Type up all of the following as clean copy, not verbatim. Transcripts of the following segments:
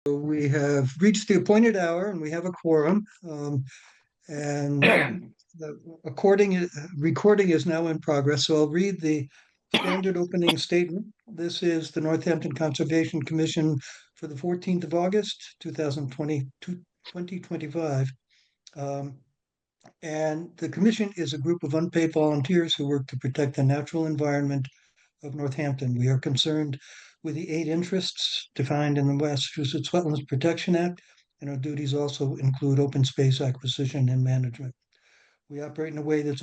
We have reached the appointed hour and we have a quorum. And the recording is now in progress. So I'll read the standard opening statement. This is the Northampton Conservation Commission for the 14th of August, 2025. And the commission is a group of unpaid volunteers who work to protect the natural environment of Northampton. We are concerned with the 8 interests defined in the Massachusetts Wetlands Protection Act, and our duties also include open space acquisition and management. We operate in a way that's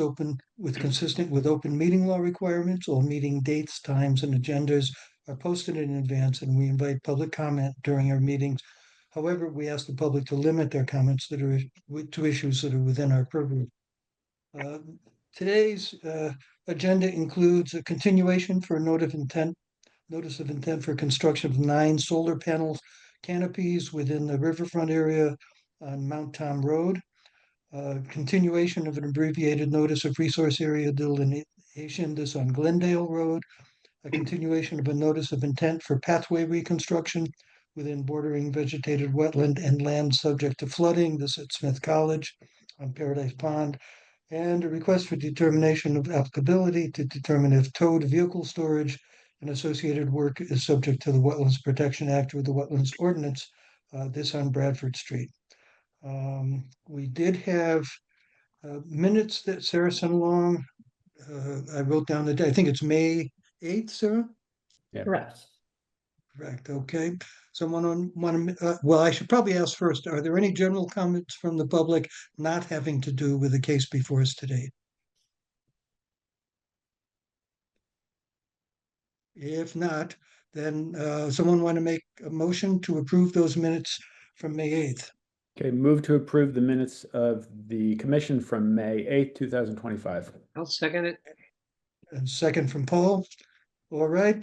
consistent with open meeting law requirements. All meeting dates, times, and agendas are posted in advance, and we invite public comment during our meetings. However, we ask the public to limit their comments to issues that are within our purview. Today's agenda includes a continuation for a notice of intent for construction of 9 solar panels canopies within the riverfront area on Mount Tom Road. Continuation of an abbreviated notice of resource area delineation, this on Glendale Road. A continuation of a notice of intent for pathway reconstruction within bordering vegetated wetland and land subject to flooding, this at Smith College on Paradise Pond. And a request for determination of applicability to determine if towed vehicle storage and associated work is subject to the Wetlands Protection Act or the Wetlands Ordinance, this on Bradford Street. We did have minutes that Sarah sent along. I wrote down the day. I think it's May 8th, Sarah? Yeah. Correct. Correct. Okay. Someone want to, well, I should probably ask first, are there any general comments from the public not having to do with the case before us today? If not, then someone want to make a motion to approve those minutes from May 8th? Okay, move to approve the minutes of the commission from May 8th, 2025. I'll second it. And second from Paul. All right.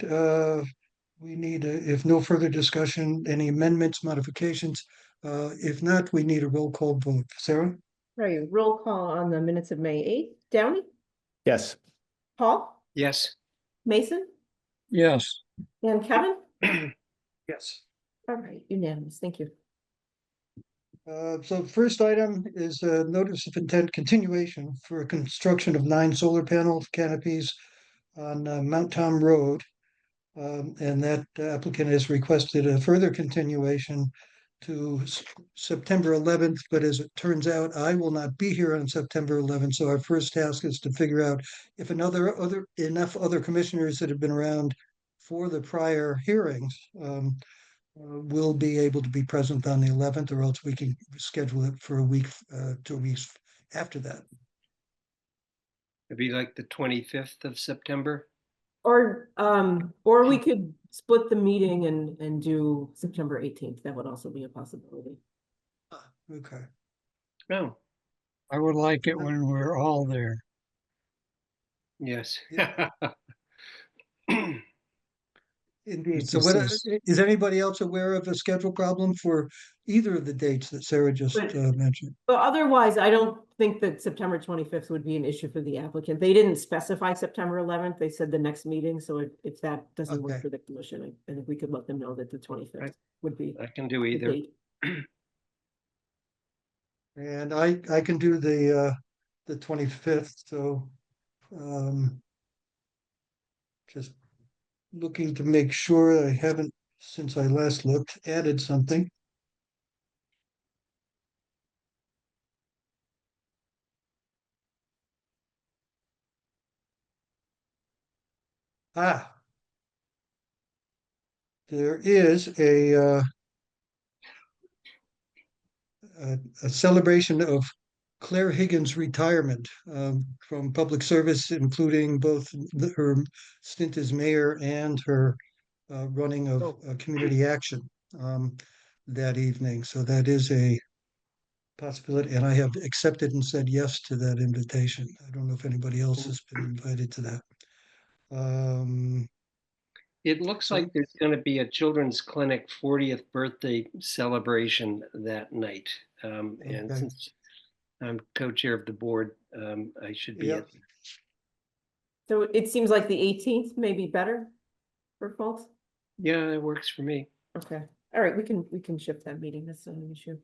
We need, if no further discussion, any amendments, modifications. If not, we need a roll call vote. Sarah? Right, roll call on the minutes of May 8th. Downey? Yes. Paul? Yes. Mason? Yes. And Kevin? Yes. All right, unanimous. Thank you. So first item is a notice of intent continuation for construction of 9 solar panel canopies on Mount Tom Road. And that applicant has requested a further continuation to September 11th, but as it turns out, I will not be here on September 11th. So our first task is to figure out if enough other commissioners that have been around for the prior hearings will be able to be present on the 11th, or else we can schedule it for a week, 2 weeks after that. It'd be like the 25th of September. Or we could split the meeting and do September 18th. That would also be a possibility. Okay. Oh, I would like it when we're all there. yes. Indeed. It's So just what this- is anybody else aware of a schedule problem for either of the dates that Sarah just mentioned? But otherwise, I don't think that September 25th would be an issue for the applicant. They didn't specify September 11th. They said the next meeting. So if that doesn't work Okay. for the commission, I think we could let them know that the 25th Right. would be I can do the either. date. And I can do the 25th. So just looking to make sure I haven't, since I last looked, added something. There is a celebration of Claire Higgins' retirement from public service, including both her stint as mayor and her running of community action that evening. So that is a possibility, and I have accepted and said yes to that invitation. I don't know if anybody else has been invited to that. It looks like there's going to be a children's clinic 40th birthday celebration that night. And Okay. since I'm co-chair of the board, I should be Yep. at. So it seems like the 18th may be better for folks. Yeah, it works for me. Okay. All right, we can shift that meeting. That's not an issue.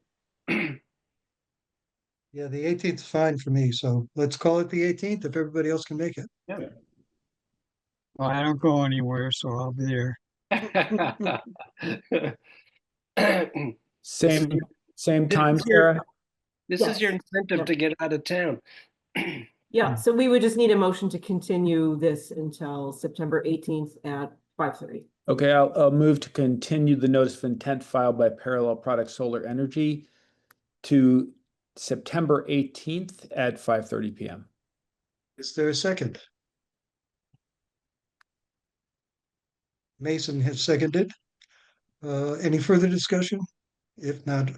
Yeah, the 18th is fine for me, so let's call it the 18th if everybody else can make it. Well, I don't go anywhere, so I'll be there. Same time, This is your- Sarah? This is your Yes. incentive Yep. to get out of town. Yeah, so we would just need a motion to continue this until September 18th at 5:30. Okay, I'll move to continue the notice of intent filed by Parallel Product Solar Energy to September 18th at 5:30 PM. Is there a second? Mason has seconded. Any further discussion? If not,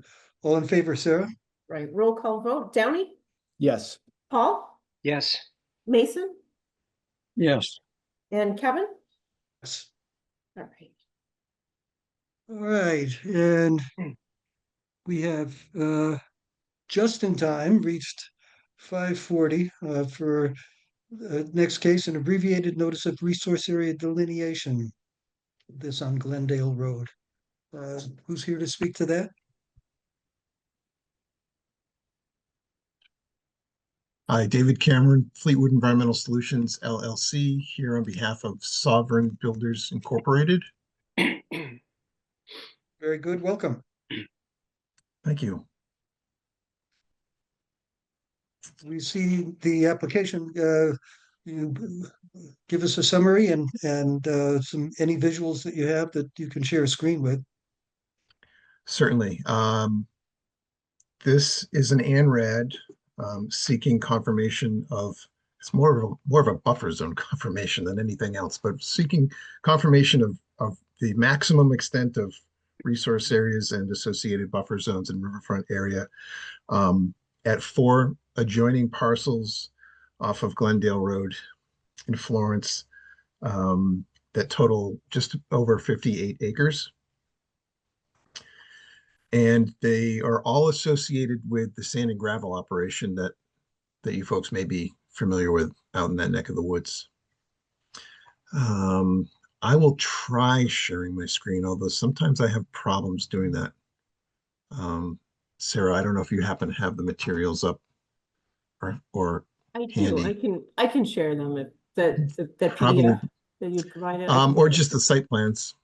all in favor, Sarah? Right, roll call vote. Downey, Yes. Paul, Yes. Mason, Yes, and Kevin? Yes. All right. All right, and we have just in time reached 5:40 for next case, an abbreviated notice of resource area delineation. This on Glendale Road. Who's here to speak to that? Hi, David Cameron, Fleetwood Environmental Solutions LLC, here on behalf of Sovereign Builders Incorporated. Very good, welcome. Thank you. We see the application. You give us a summary and any visuals that you have that you can share a screen with. Certainly. This is an ANRAD seeking confirmation of, it's more of a buffer zone confirmation than anything else, but seeking confirmation of the maximum extent of resource areas and associated buffer zones in riverfront area at 4 adjoining parcels off of Glendale Road in Florence that total just over 58 acres. And they are all associated with the sand and gravel operation that you folks may be familiar with out in that neck of the woods. I will try sharing my screen, although sometimes I have problems doing that. Sarah, I don't know if you happen to have the materials up or I do. handy. I can share them if that Probably, PDF that you provided. I can or share. just the site plans.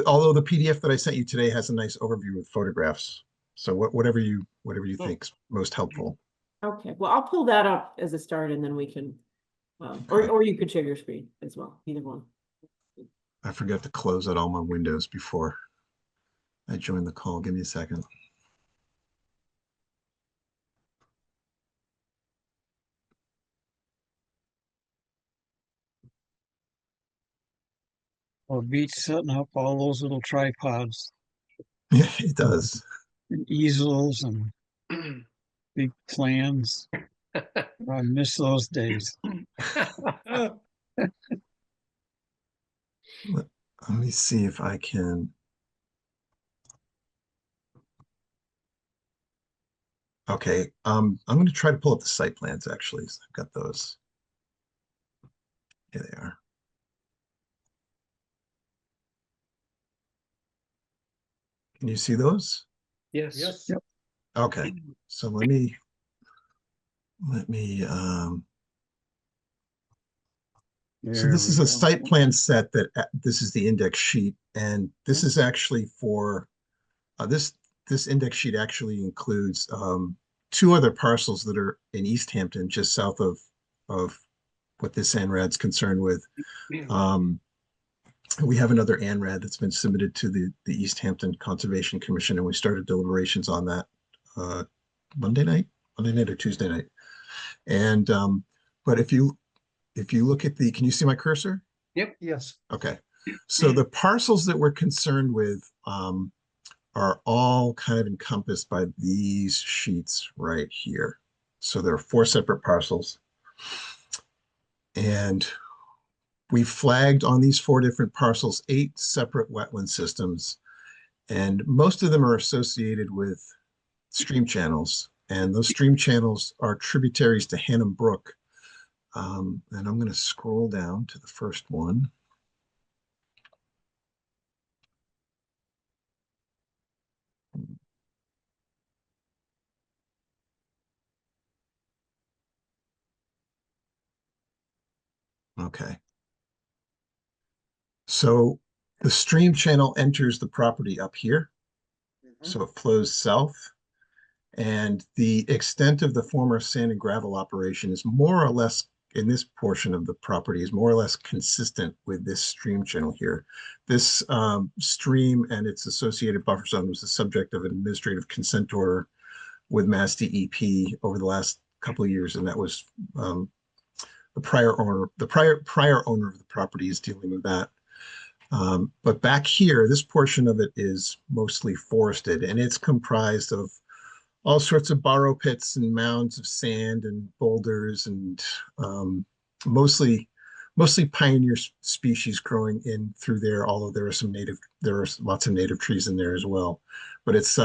Although the PDF that I sent you today has a nice overview with photographs. So whatever you think's most helpful. Okay, well, I'll pull that up as a start and then we can, or you could share your screen as well, either one. I forgot to close out all my windows before I joined the call. Give me a second. well, beats setting up all those little tripods Yeah, it does. and easels and big plans. I miss those days. Let me see if I can. Okay, I'm going to try to pull up the site plans actually. So I've got those. Here they are. Can you see those? Yes. Yes. Yep. Okay, so let me so this is a site plan set that this is the index sheet, and this is actually for this index sheet actually includes 2 other parcels that are in East Hampton, just south of what this ANRAD's concerned with. We have another ANRAD that's been submitted to the East Hampton Conservation Commission, and we started deliberations on that Monday night or Tuesday night. And but if you look at can you see my cursor? Yep. Yes. Okay. So the parcels that we're concerned with are all kind of encompassed by these sheets right here. So there are 4 separate parcels. And we flagged on these 4 different parcels 8 separate wetland systems. And most of them are associated with stream channels. And those stream channels are tributaries to Hannum Brook. And I'm going to scroll down to the first one. Okay. So the stream channel enters the property up here. So it flows south. And the extent of the former sand and gravel operation is more or less, in this portion of the property, is more or less consistent with this stream channel here. This stream and its associated buffer zone was the subject of an administrative consent order with Mass DEP over the last couple of years, and that was the prior owner. The prior owner of the property is dealing with that. But back here, this portion of it is mostly forested, and it's comprised of all sorts of borrow pits and mounds of sand and boulders, and mostly pioneer species growing in through there, although there are lots of native trees in there as well. But it's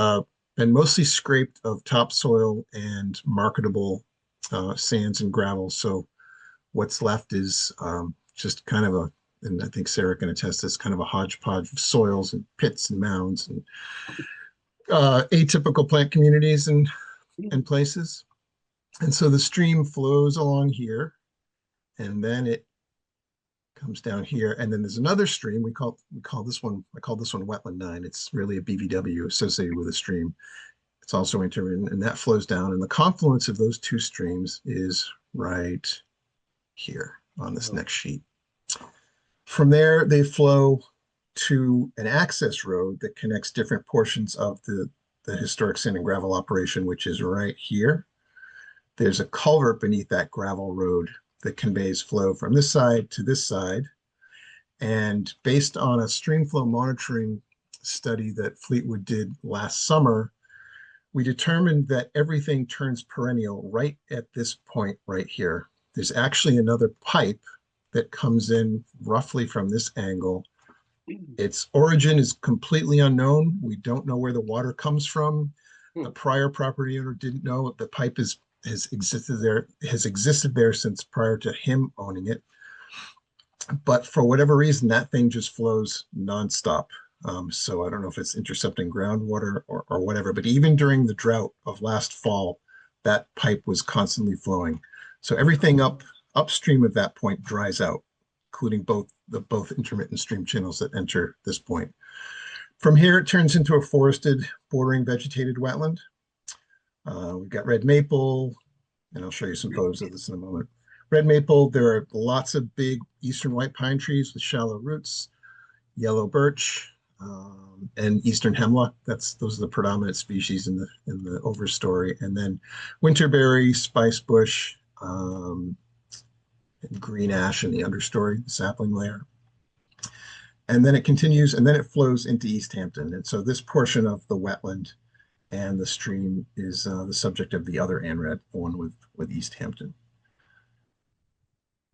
been mostly scraped of topsoil and marketable sands and gravel. So what's left is just kind of and I think Sarah can attest this, kind of a hodgepodge of soils and pits and mounds and atypical plant communities and places. And so the stream flows along here, and then it comes down here, and then there's another stream. I call this one Wetland 9. It's really a BVW associated with a stream. It's also intermittent, and that flows down. And the confluence of those two streams is right here on this next sheet. From there, they flow to an access road that connects different portions of the historic sand and gravel operation, which is right here. There's a culvert beneath that gravel road that conveys flow from this side to this side. And based on a stream flow monitoring study that Fleetwood did last summer, we determined that everything turns perennial right at this point right here. There's actually another pipe that comes in roughly from this angle. Its origin is completely unknown. We don't know where the water comes from. The prior property owner didn't know. The pipe has existed there since prior to him owning it. But for whatever reason, that thing just flows nonstop. So I don't know if it's intercepting groundwater or whatever, but even during the drought of last fall, that pipe was constantly flowing. So everything upstream of that point dries out, including both intermittent stream channels that enter this point. From here, it turns into a forested, bordering vegetated wetland. We've got red maple, and I'll show you some photos of this in a moment. Red maple, there are lots of big eastern white pine trees with shallow roots, yellow birch, and eastern hemlock. Those are the predominant species in the overstory. And then winterberry, spice bush, and green ash in the understory, the sapling layer. And then it continues, and then it flows into East Hampton. And so this portion of the wetland and the stream is the subject of the other ANRAD, the one with East Hampton.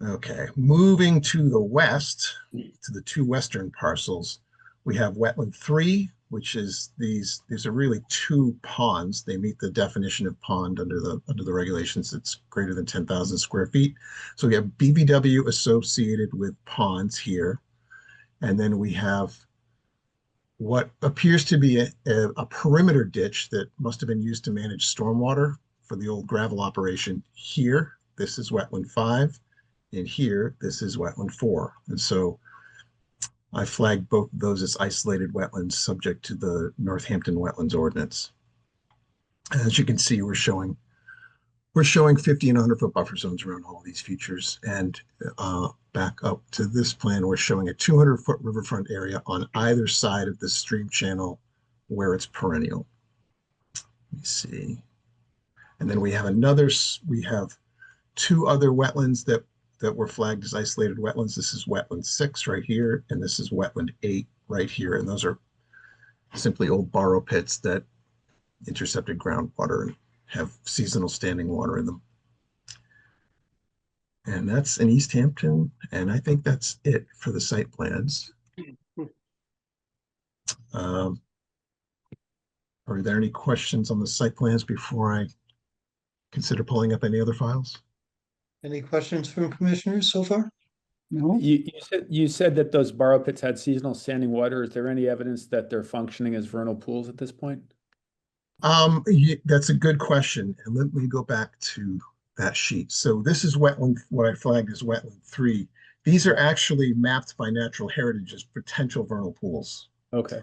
Okay, moving to the west, to the two western parcels, we have Wetland 3, which is these are really two ponds. They meet the definition of pond under the regulations. It's greater than 10,000 square feet. So we have BVW associated with ponds here. And then we have what appears to be a perimeter ditch that must have been used to manage stormwater for the old gravel operation. Here, this is Wetland 5. And here, this is Wetland 4. And so I flagged both of those as isolated wetlands subject to the Northampton Wetlands Ordinance. As you can see, we're showing 50 and 100 foot buffer zones around all of these features. And back up to this plan, we're showing a 200 foot riverfront area on either side of the stream channel where it's perennial. Let me see. And then we have two other wetlands that were flagged as isolated wetlands. This is Wetland 6 right here, and this is Wetland 8 right here. And those are simply old borrow pits that intercepted groundwater and have seasonal standing water in them. And that's in East Hampton, and I think that's it for the site plans. Are there any questions on the site plans before I consider pulling up any other files? Any questions from commissioners so far? No, You said that those borrow pits had seasonal standing water. Is there any evidence that they're functioning as vernal pools at this point? That's a good question. And let me go back to that sheet. So this is wetland, what I flagged as Wetland 3. These are actually mapped by natural heritage as potential vernal pools. Okay.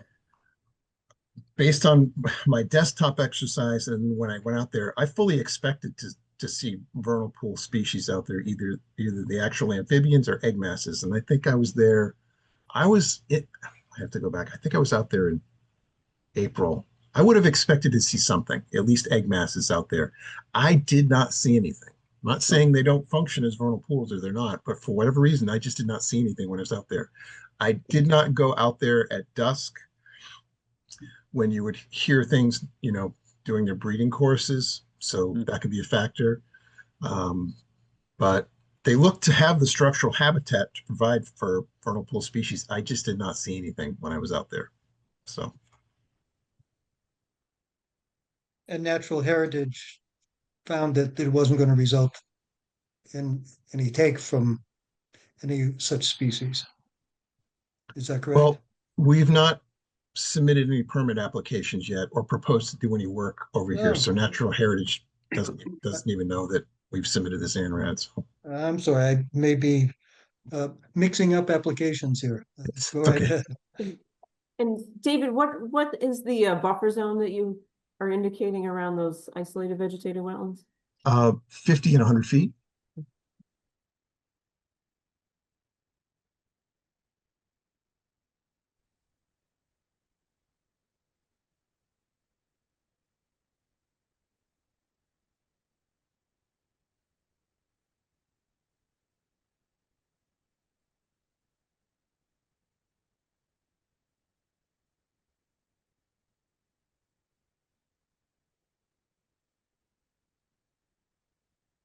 Based on my desktop exercise and when I went out there, I fully expected to see vernal pool species out there, either the actual amphibians or egg masses. And I think I was there. I have to go back. I think I was out there in April. I would have expected to see something, at least egg masses out there. I did not see anything. I'm not saying they don't function as vernal pools or they're not, but for whatever reason, I just did not see anything when I was out there. I did not go out there at dusk when you would hear things, doing their breeding courses. So that could be a factor. But they look to have the structural habitat to provide for vernal pool species. I just did not see anything when I was out there. So. And natural heritage found that it wasn't going to result in any take from any such species. Is that correct? Well, we've not submitted any permit applications yet or proposed to do any work over here. Oh. So natural heritage doesn't even know that we've submitted this ANRAD. So I'm sorry, I may be mixing up applications here. Go right okay. ahead. And David, what is the buffer zone that you are indicating around those isolated vegetated wetlands? 50 and 100 feet.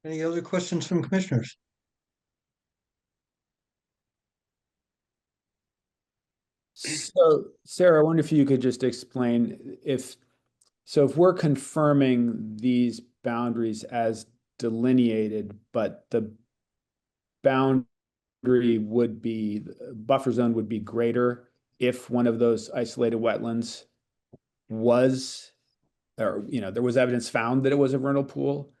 Any other questions from commissioners? So, Sarah, I wonder if you could just explain if we're confirming these boundaries as delineated, but the boundary buffer zone would be greater if one of those isolated wetlands was, or, there was evidence found that it was a vernal pool.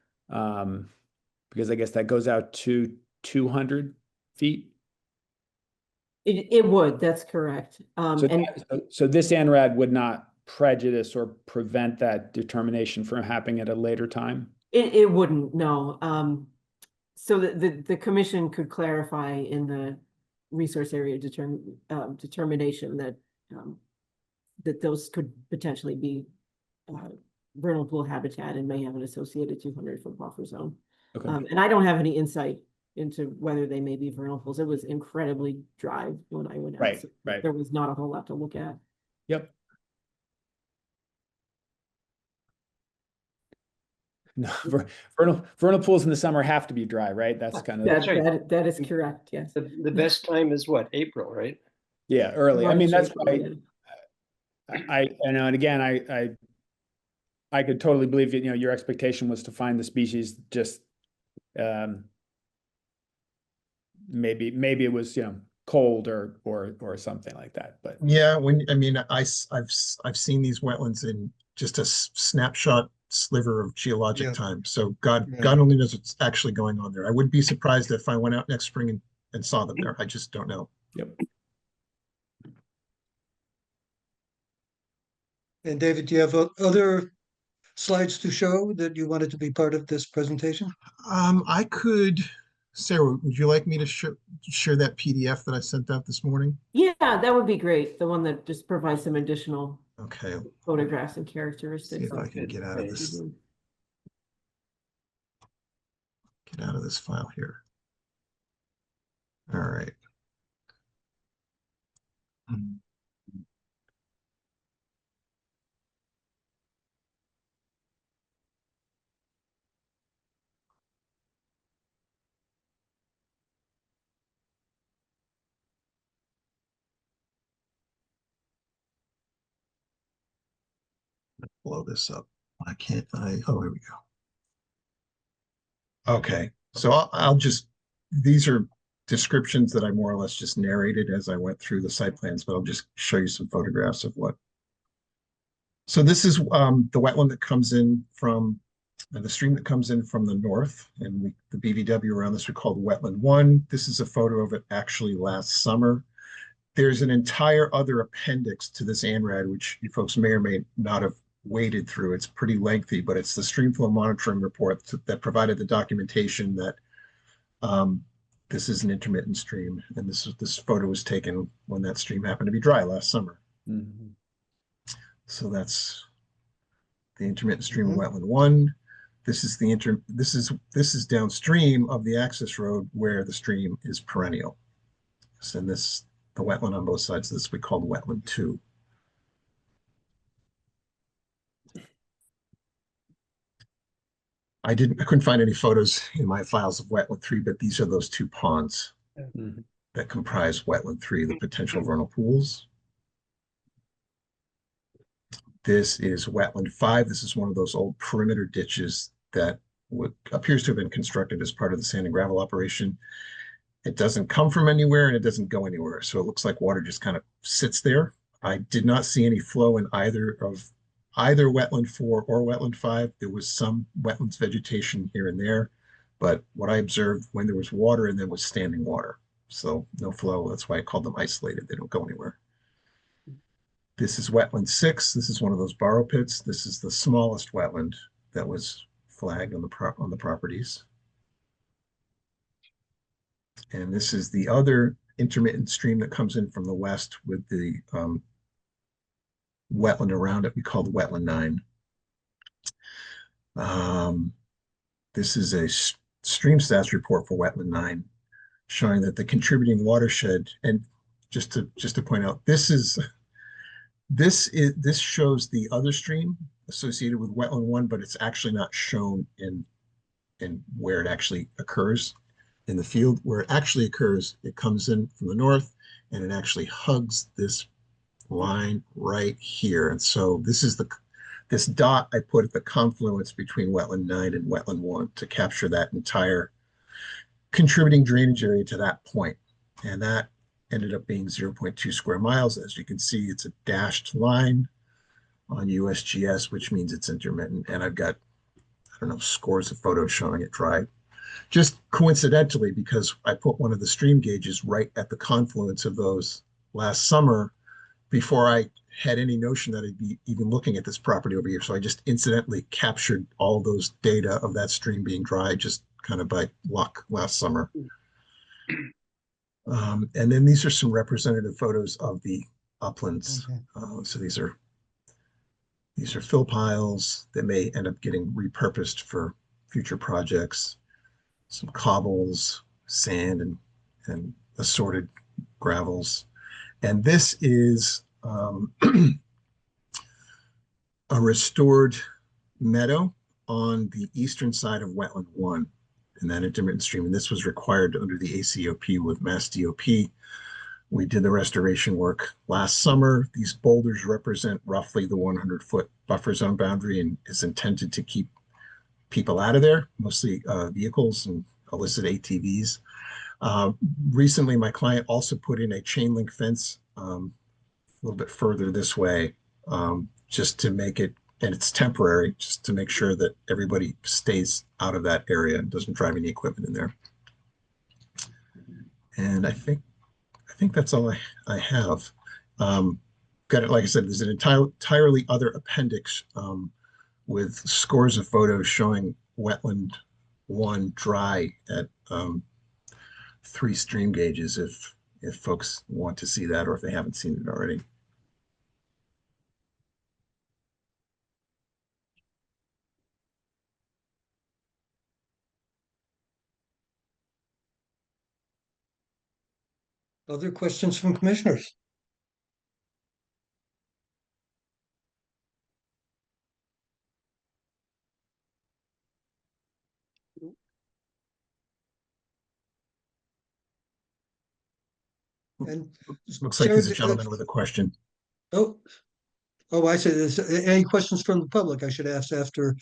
Because I guess that goes out to 200 feet. It would, that's correct. So this ANRAD would not prejudice or prevent that determination from happening at a later time? It wouldn't, no. So the commission could clarify in the resource area determination that that those could potentially be vernal pool habitat and may have an associated 200-foot buffer zone. Okay. And I don't have any insight into whether they may be vernal pools. It was incredibly dry when I went out. Right, so right. There was not a whole lot to look at. Yep. No, vernal pools in the summer have to be dry, right? That's kind of That, right. that is correct, yes. The best time is what, April, right? yeah, early. I mean, that's March, why April, I know, and again, I could totally believe it. Your expectation was to find the species. Just maybe it was cold or something like that. But Yeah, I've seen these wetlands in just a snapshot sliver of geologic Yeah. time. So God Yeah. only knows what's actually going on there. I wouldn't be surprised if I went out next spring and saw them there. I just don't know. yep. And David, do you have other slides to show that you wanted to be part of this presentation? I could, Sarah, would you like me to share that PDF that I sent out this morning? Yeah, that would be great. The one that just provides some additional Okay, photographs and see characteristics. if I can get out of this file here. All right. Blow this up. Oh, here we go. Okay, so I'll just, these are descriptions that I more or less just narrated as I went through the site plans, but I'll just show you some photographs of what. So this is the wetland that comes in from And the stream that comes in from the north, and the BVW around this we called Wetland 1. This is a photo of it actually last summer. There's an entire other appendix to this ANRAD, which you folks may or may not have waded through. It's pretty lengthy, but it's the streamflow monitoring report that provided the documentation that this is an intermittent stream, and this photo was taken when that stream happened to be dry last summer. Mhm. So that's the intermittent stream of Wetland 1. This is this is downstream of the access road where the stream is perennial. And this the wetland on both sides of this we call Wetland 2. I couldn't find any photos in my files of Wetland 3, but these are those two ponds Mhm. that comprise Wetland 3, the potential vernal pools. This is Wetland 5. This is one of those old perimeter ditches that appears to have been constructed as part of the sand and gravel operation. It doesn't come from anywhere and it doesn't go anywhere. So it looks like water just kind of sits there. I did not see any flow in either Wetland 4 or Wetland 5. There was some wetlands vegetation here and there, but what I observed when there was water and there was standing water. So no flow. That's why I called them isolated. They don't go anywhere. This is Wetland 6. This is one of those borrow pits. This is the smallest wetland that was flagged on the properties. And this is the other intermittent stream that comes in from the west with the wetland around it. We call it Wetland 9. This is a stream stats report for Wetland 9 showing that the contributing watershed, and just to point out, this shows the other stream associated with Wetland 1, but it's actually not shown in where it actually occurs in the field. Where it actually occurs, it comes in from the north and it actually hugs this line right here. And so this dot I put at the confluence between Wetland 9 and Wetland 1 to capture that entire contributing drainage area to that point. And that ended up being 0.2 square miles. As you can see, it's a dashed line on USGS, which means it's intermittent. And I've got, I don't know, scores of photos showing it dry. Just coincidentally, because I put one of the stream gauges right at the confluence of those last summer before I had any notion that I'd be even looking at this property over here. So I just incidentally captured all those data of that stream being dry just kind of by luck last summer. And then these are some representative photos of the uplands. So these are fill piles that may end up getting repurposed for future projects. Some cobbles, sand, and assorted gravels. And this is a restored meadow on the eastern side of Wetland 1 in that intermittent stream. And this was required under the ACOP with Mass DOP. We did the restoration work last summer. These boulders represent roughly the 100-foot buffer zone boundary and is intended to keep people out of there, mostly vehicles and illicit ATVs. Recently, my client also put in a chain link fence a little bit further this way, just to make it, and it's temporary, just to make sure that everybody stays out of that area and doesn't drive any equipment in there. And I think that's all I have. Got it. Like I said, there's an entirely other appendix with scores of photos showing Wetland 1 dry at 3 stream gauges if folks want to see that or if they haven't seen it already. Other questions from commissioners? And Looks like there's a gentleman with a question. oh, I said, is there any questions from the public? I should ask after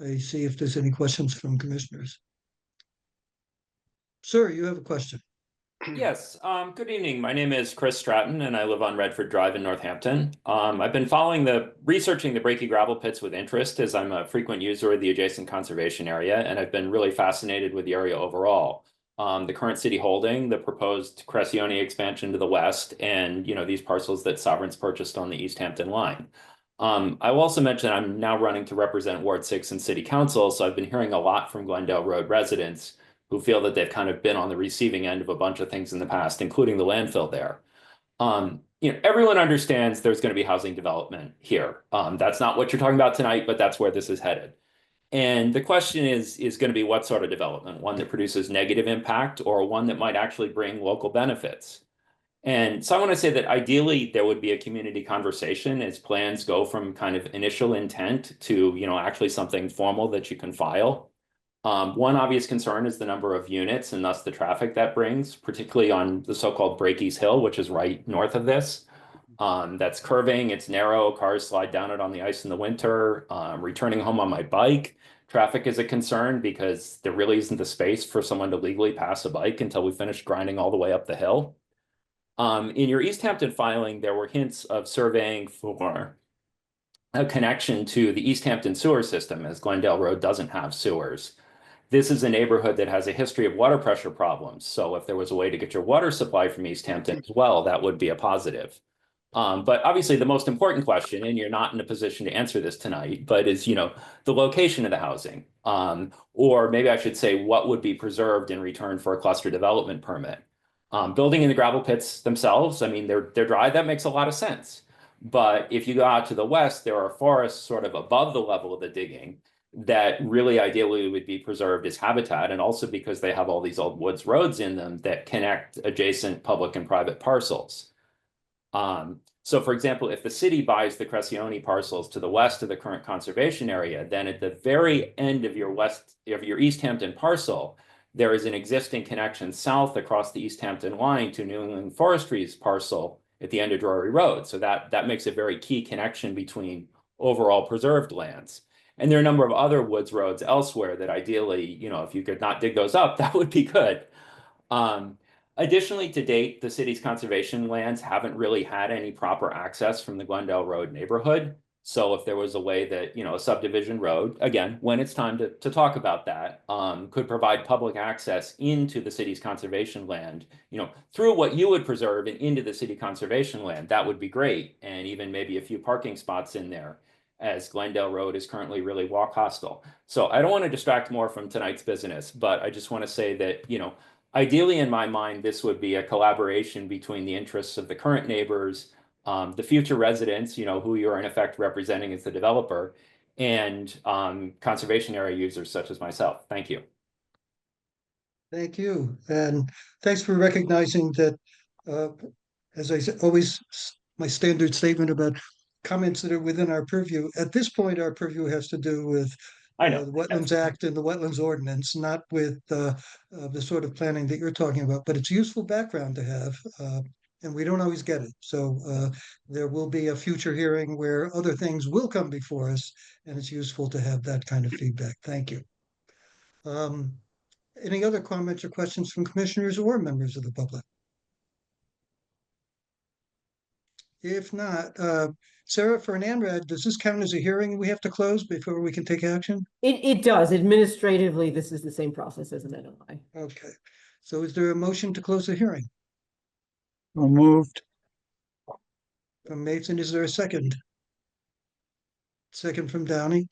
I see if there's any questions from commissioners. Sir, you have a question. Yes, good evening. My name is Chris Stratton and I live on Redford Drive in Northampton. I've been researching the Breaky gravel pits with interest as I'm a frequent user of the adjacent conservation area, and I've been really fascinated with the area overall. The current city holding, the proposed Crescione expansion to the west, and these parcels that Sovereign's purchased on the East Hampton line. I will also mention I'm now running to represent Ward 6 in City Council, so I've been hearing a lot from Glendale Road residents who feel that they've kind of been on the receiving end of a bunch of things in the past, including the landfill there. Everyone understands there's going to be housing development here. That's not what you're talking about tonight, but that's where this is headed. And the question is going to be what sort of development, one that produces negative impact or one that might actually bring local benefits. And so I want to say that ideally there would be a community conversation as plans go from kind of initial intent to, actually something formal that you can file. One obvious concern is the number of units and thus the traffic that brings, particularly on the so-called Breakies Hill, which is right north of this. That's curving, it's narrow, cars slide down it on the ice in the winter. Returning home on my bike, traffic is a concern because there really isn't the space for someone to legally pass a bike until we finish grinding all the way up the hill. In your East Hampton filing, there were hints of surveying for a connection to the East Hampton sewer system, as Glendale Road doesn't have sewers. This is a neighborhood that has a history of water pressure problems. So if there was a way to get your water supply from East Hampton as well, that would be a positive. But obviously the most important question, and you're not in a position to answer this tonight, but is, the location of the housing. Or maybe I should say what would be preserved in return for a cluster development permit. Building in the gravel pits themselves, I mean, they're dry, that makes a lot of sense. But if you go out to the west, there are forests sort of above the level of the digging that really ideally would be preserved as habitat, and also because they have all these old woods roads in them that connect adjacent public and private parcels. So for example, if the city buys the Crescione parcels to the west of the current conservation area, then at the very end of your East Hampton parcel, there is an existing connection south across the East Hampton line to New England Forestry's parcel at the end of Drury Road. So that makes a very key connection between overall preserved lands. And there are a number of other woods roads elsewhere that ideally, if you could not dig those up, that would be good. Additionally, to date, the city's conservation lands haven't really had any proper access from the Glendale Road neighborhood. So if there was a way that, a subdivision road, again, when it's time to talk about that, could provide public access into the city's conservation land, through what you would preserve and into the city conservation land, that would be great. And even maybe a few parking spots in there, as Glendale Road is currently really walk hostile. So I don't want to distract more from tonight's business, but I just want to say that, ideally in my mind, this would be a collaboration between the interests of the current neighbors, the future residents, who you're in effect representing as the developer, and conservation area users such as myself. Thank you. Thank you. And thanks for recognizing that, as I always, my standard statement about comments that are within our purview. At this point, our purview has to do with I know. the Wetlands Act and the Wetlands Ordinance, not with the sort of planning that you're talking about. But it's useful background to have, and we don't always get it. So there will be a future hearing where other things will come before us, and it's useful to have that kind of feedback. Thank you. Any other comments or questions from commissioners or members of the public? If not, Sarah, for an ANRAD, does this count as a hearing we have to close before we can take action? It does. Administratively, this is the same process as an NOI. Okay, so is there a motion to close the hearing? So moved. From Mason, is there a second? Second from Downey.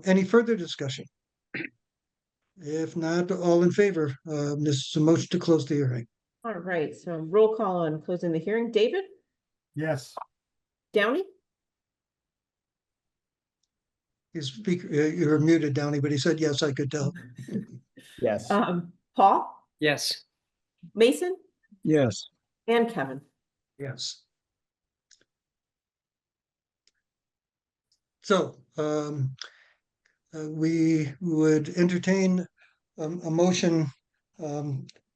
Any further discussion? If not, all in favor, this is a motion to close the hearing. All right, so roll call on closing the hearing. David? Yes. Downey? You're muted, Downey, but he said yes, I could tell. Yes. Paul? Yes. Mason? Yes. And Kevin? Yes. So we would entertain a motion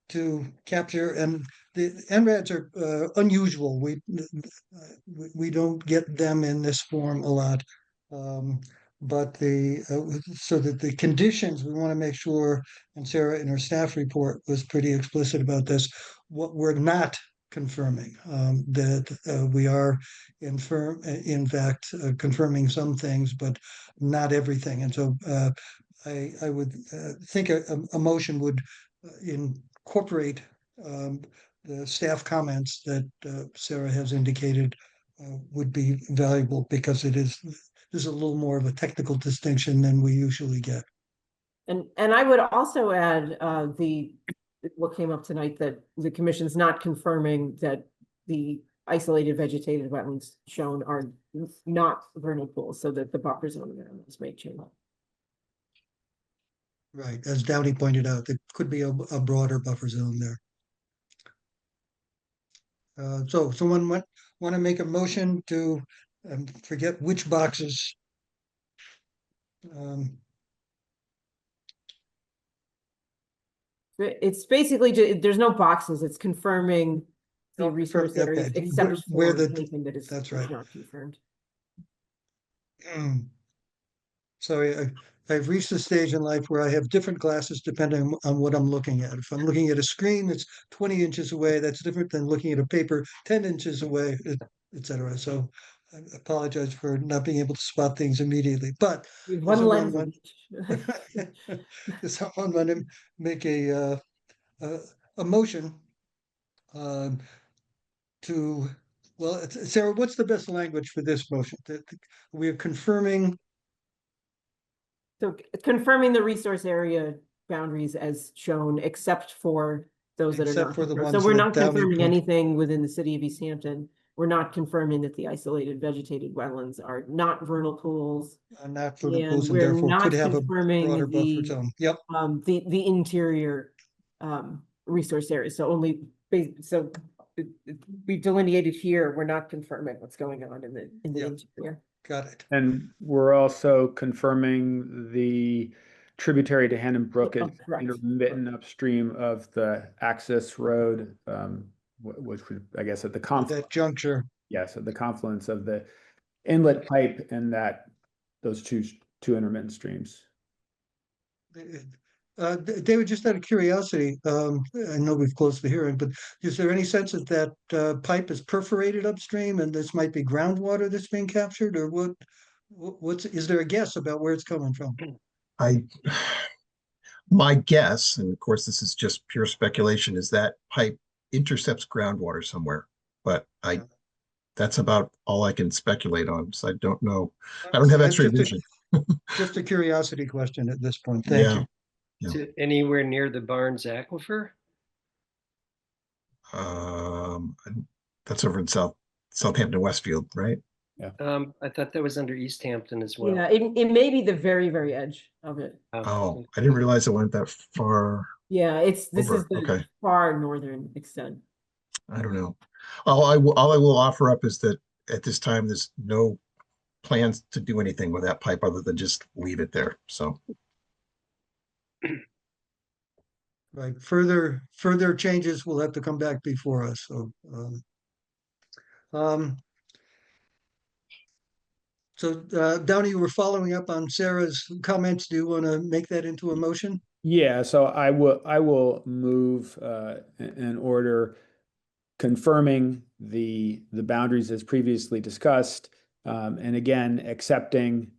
to capture, and the NRADs are unusual. We don't get them in this form a lot. but so that the conditions, we want to make sure, and Sarah in her staff report was pretty explicit about this, what we're not confirming, that we are in fact confirming some things, but not everything. And so I would think a motion would incorporate the staff comments that Sarah has indicated would be valuable, because there's a little more of a technical distinction than we usually get. And I would also add what came up tonight, that the commission's not confirming that the isolated vegetated wetlands shown are not vernal pools, so that the buffer zone there was made change. Right, as Downey pointed out, there could be a broader buffer zone there. So someone want to make a motion to forget which boxes. It's basically, there's no boxes, it's confirming the Oh, resource okay, areas, where except for the- anything that is that's right. not confirmed. Sorry, I've reached a stage in life where I have different glasses depending on what I'm looking at. If I'm looking at a screen that's 20 inches away, that's different than looking at a paper 10 inches away, etc. So I apologize for not being able to spot things immediately. But One someone lens. does someone want to make a motion to, well, Sarah, what's the best language for this motion? That we're confirming. So confirming the resource area boundaries as shown, except for those that are Except not for the confirmed. ones So we're that not Downey confirming put. anything within the city of East Hampton. We're not confirming that the isolated vegetated wetlands are not vernal pools. Not for the And pools, and we're therefore not could have a confirming broader buffer the zone. Yep, the interior resource areas. So only we've delineated here, we're not confirming what's going on in the Yeah. interior. got it. And we're also confirming the tributary to Hannum Brook is correct. intermittent upstream of the access road, which would, I guess, at the confluence. That juncture. Yes, at the confluence of the inlet pipe and those two intermittent streams. David, just out of curiosity, I know we've closed the hearing, but is there any sense that that pipe is perforated upstream and this might be groundwater that's being captured, or is there a guess about where it's coming from? My guess, and of course this is just pure speculation, is that pipe intercepts groundwater somewhere, but that's about all I can speculate on. So I don't know. I don't have That's X-ray vision. Just a curiosity question at this point. Thank you. Yeah. Is it anywhere near the Barnes Aquifer? That's over in Southampton Westfield, right? I thought that was under East Hampton as well. Yeah, it may be the very, very edge of it. Oh, I didn't realize it went that far. Yeah, this Over, is the okay. far northern extent. I don't know. All I will offer up is that at this time, there's no plans to do anything with that pipe other than just leave it there. So. Right. Further changes will have to come back before us. So Downey, you were following up on Sarah's comments. Do you want to make that into a motion? Yeah, so I will move in order confirming the boundaries as previously discussed, and again accepting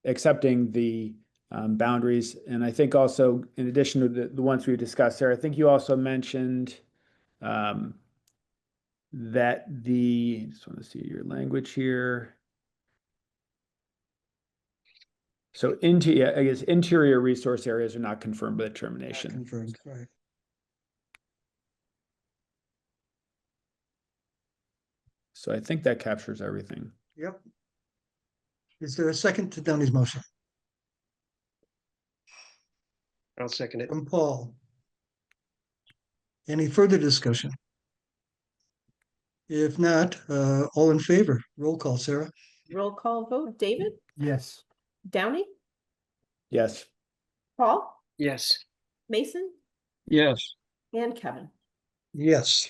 the boundaries. And I think also, in addition to the ones we discussed there, I think you also mentioned that just want to see your language here. So I guess interior resource areas are not confirmed by the termination. Not confirmed, right. So I think that captures everything. Yep. Is there a second to Downey's motion? I'll second it. From Paul. Any further discussion? If not, all in favor, roll call, Sarah. Roll call vote, David, Yes. Downey, Yes. Paul, Yes. Mason, Yes. and Kevin. Yes.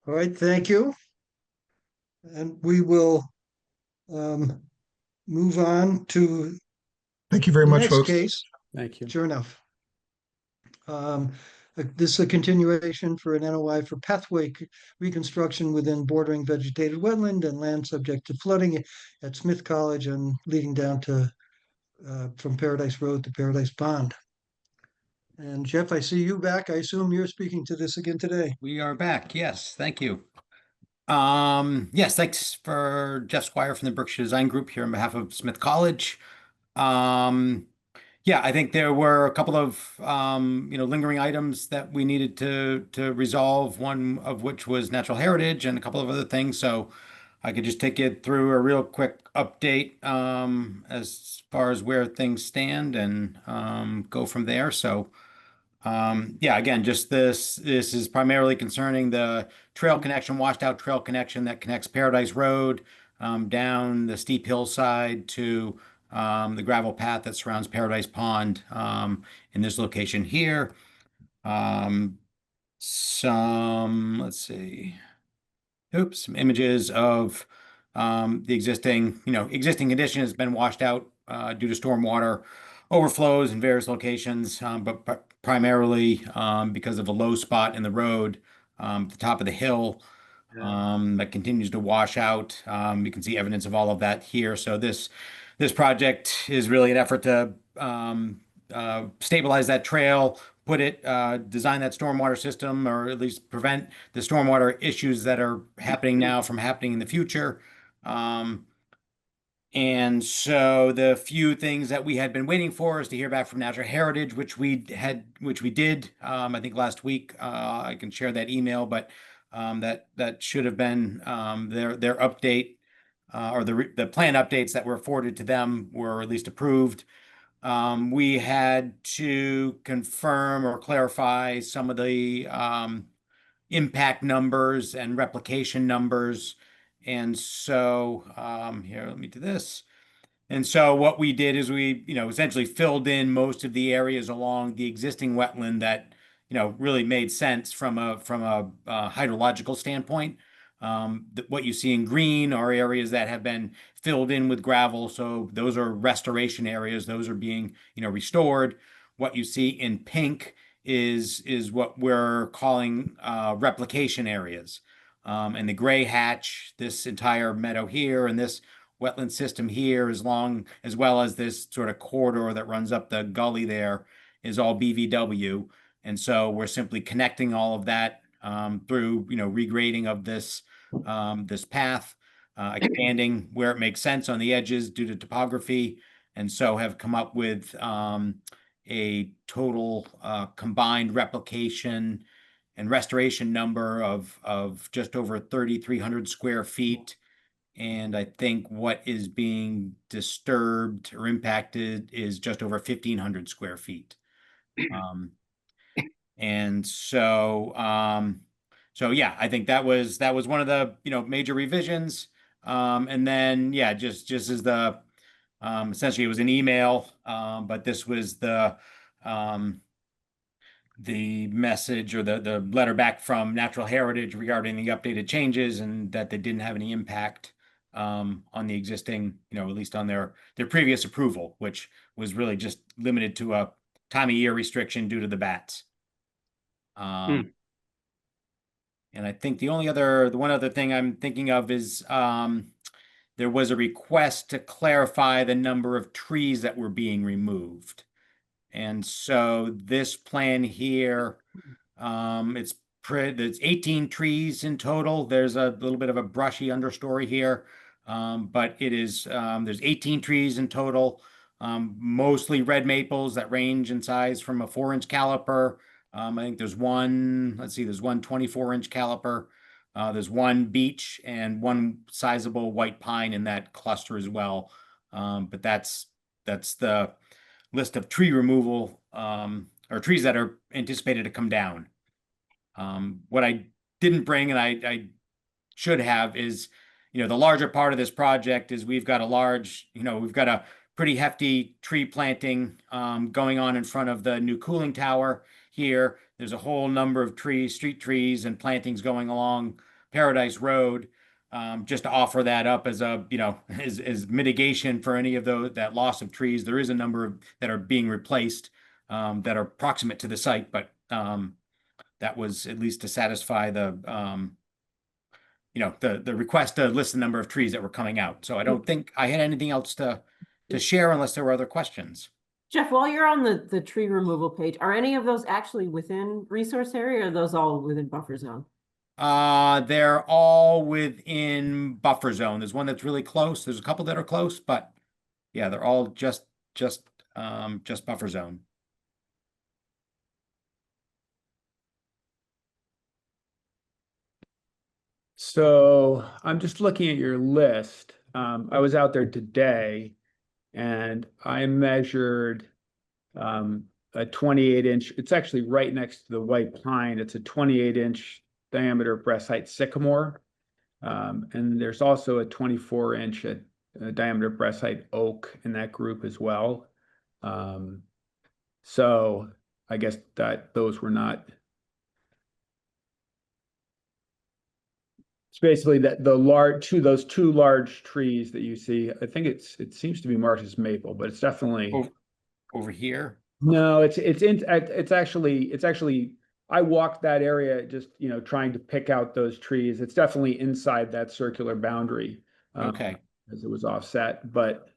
All right, thank you. And we will move on to Thank you very the much, next folks. case. Thank you. Sure enough. This is a continuation for an NOI for pathway reconstruction within bordering vegetated wetland and land subject to flooding at Smith College and leading down to from Paradise Road to Paradise Pond. And Jeff, I see you back. I assume you're speaking to this again today. We are back. Yes, thank you. Yes, thanks for Jeff Squire from the Berkshire Design Group here on behalf of Smith College. Yeah, I think there were a couple of lingering items that we needed to resolve, one of which was natural heritage and a couple of other things. So I could just take you through a real quick update as far as where things stand and go from there. So yeah, again, just this is primarily concerning the trail connection, washed out trail connection that connects Paradise Road down the steep hillside to the gravel path that surrounds Paradise Pond in this location here. Let's see. Oops, some images of the existing condition has been washed out due to stormwater overflows in various locations, but primarily because of a low spot in the road at the top of the hill that continues to wash out. You can see evidence of all of that here. So this project is really an effort to stabilize that trail, design that stormwater system, or at least prevent the stormwater issues that are happening now from happening in the future. And so the few things that we had been waiting for is to hear back from Natural Heritage, which we did, I think last week. I can share that email, but that should have been their update, or the plan updates that were forwarded to them were at least approved. We had to confirm or clarify some of the impact numbers and replication numbers. And so here, let me do this. And so what we did is we, essentially filled in most of the areas along the existing wetland that, really made sense from a hydrological standpoint. What you see in green are areas that have been filled in with gravel. So those are restoration areas. Those are being, restored. What you see in pink is what we're calling replication areas. And the gray hatch, this entire meadow here, and this wetland system here, as well as this sort of corridor that runs up the gully there, is all BVW. And so we're simply connecting all of that through, regrading of this path, expanding where it makes sense on the edges due to topography, and so have come up with a total combined replication and restoration number of just over 3,300 square feet. And I think what is being disturbed or impacted is just over 1,500 square feet. And so, yeah, I think that was one of the major revisions. And then yeah, just as the essentially it was an email, but this was the message or the letter back from Natural Heritage regarding the updated changes, and that they didn't have any impact on the existing, at least on their previous approval, which was really just limited to a time of year restriction due to the bats. And I think the one other thing I'm thinking of is there was a request to clarify the number of trees that were being removed. And so this plan here, it's 18 trees in total. There's a little bit of a brushy understory here, but it is there's 18 trees in total, mostly red maples that range in size from a 4-inch caliper. I think there's one 24-inch caliper. There's one beech and one sizable white pine in that cluster as well. But that's the list of tree removal or trees that are anticipated to come down. What I didn't bring, and I should have, is the larger part of this project is we've got a pretty hefty tree planting going on in front of the new cooling tower here. There's a whole number of street trees and plantings going along Paradise Road. just to offer that up as a, as mitigation for any of that loss of trees. There is a number of that are being replaced, that are proximate to the site, but that was at least to satisfy the request to list the number of trees that were coming out. So I don't think I had anything else to share unless there were other questions. Jeff, while you're on the tree removal page, are any of those actually within resource area, or are those all within buffer zone? They're all within buffer zone. There's one that's really close. There's a couple that are close, but yeah, they're all just buffer zone. So I'm just looking at your list. I was out there today and I measured a 28-inch. It's actually right next to the white pine. It's a 28-inch diameter breast height sycamore. And there's also a 24-inch diameter breast height oak in that group as well. So I guess that those were not. It's basically that those two large trees that you see. I think it seems to be marked as maple, but it's definitely over here. No, it's actually I walked that area just trying to pick out those trees. It's definitely inside that circular boundary. Okay. As it was offset, but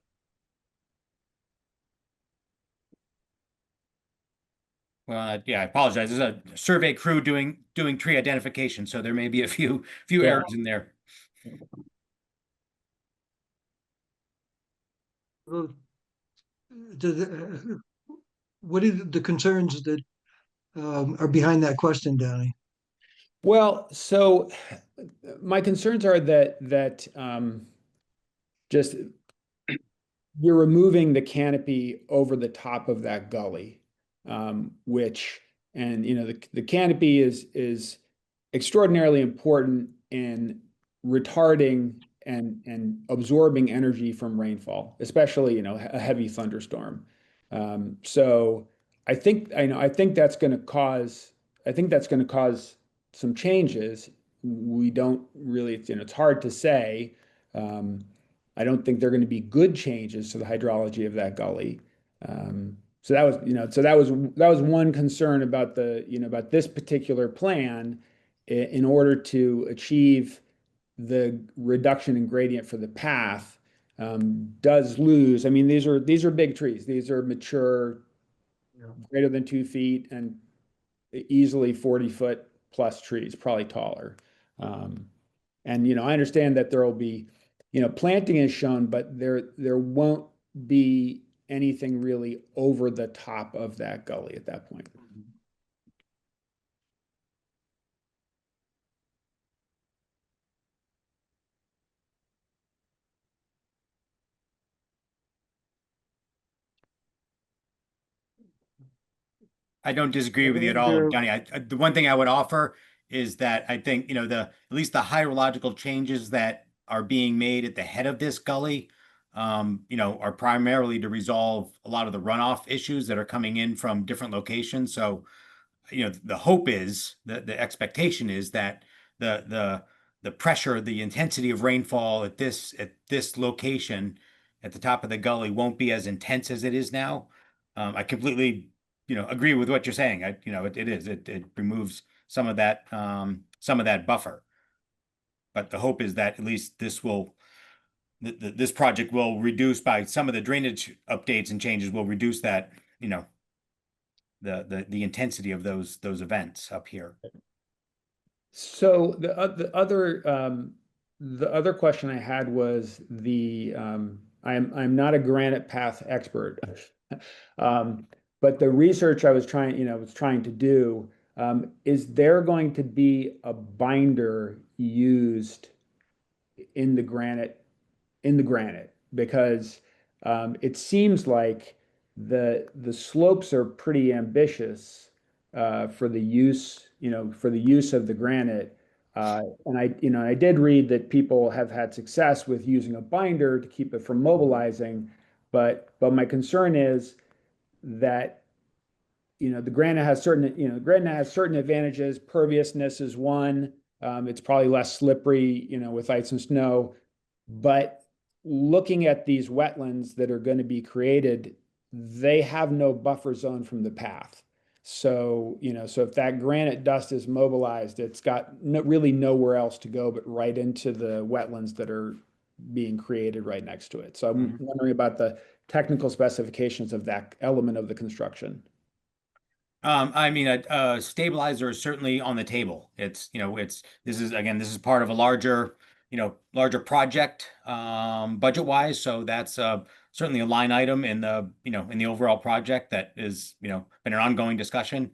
well, yeah, I apologize. There's a survey crew doing tree identification, so there may be a few Yeah. errors in there. Well, what are the concerns that are behind that question, Danny? well, so my concerns are that just you're removing the canopy over the top of that gully, which the canopy is extraordinarily important in retarding and absorbing energy from rainfall, especially a heavy thunderstorm. So I think that's going to cause some changes. We don't really, it's hard to say. I don't think they're going to be good changes to the hydrology of that gully. So that was one concern about about this particular plan. In order to achieve the reduction in gradient for the path, does lose. I mean, these are big trees. These are mature, greater than 2 feet and easily 40-foot plus trees, probably taller. And I understand that there will be, planting is shown, but there won't be anything really over the top of that gully at that point. I don't disagree with you at all, Johnny. The one thing I would offer is that I think, at least the hydrological changes that are being made at the head of this gully, are primarily to resolve a lot of the runoff issues that are coming in from different locations. So, the hope is that the expectation is that the pressure, the intensity of rainfall at this location at the top of the gully won't be as intense as it is now. I completely agree with what you're saying. It removes some of that buffer. But the hope is that at least this project will reduce by some of the drainage updates and changes will reduce that, the intensity of those events up here. So the other question I had was I'm not a granite path expert. But the research I was trying to do, is there going to be a binder used in the granite? Because it seems like the slopes are pretty ambitious for the use of the granite. And I did read that people have had success with using a binder to keep it from mobilizing, but my concern is that the granite has certain advantages. Perviousness is one. It's probably less slippery, with ice and snow. But looking at these wetlands that are going to be created, they have no buffer zone from the path. So, so if that granite dust is mobilized, it's got really nowhere else to go but right into the wetlands that are being created right next to it. So I'm wondering about the technical specifications of that element of the construction. I mean, a stabilizer is certainly on the table. This is part of a larger project, budget-wise. So that's certainly a line item in the overall project that is, been an ongoing discussion.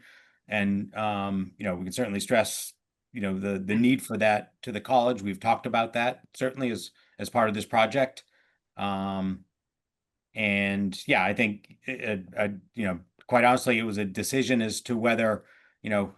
And, we can certainly stress, the need for that to the college. We've talked about that certainly as part of this project. And yeah, I think, quite honestly, it was a decision as to whether,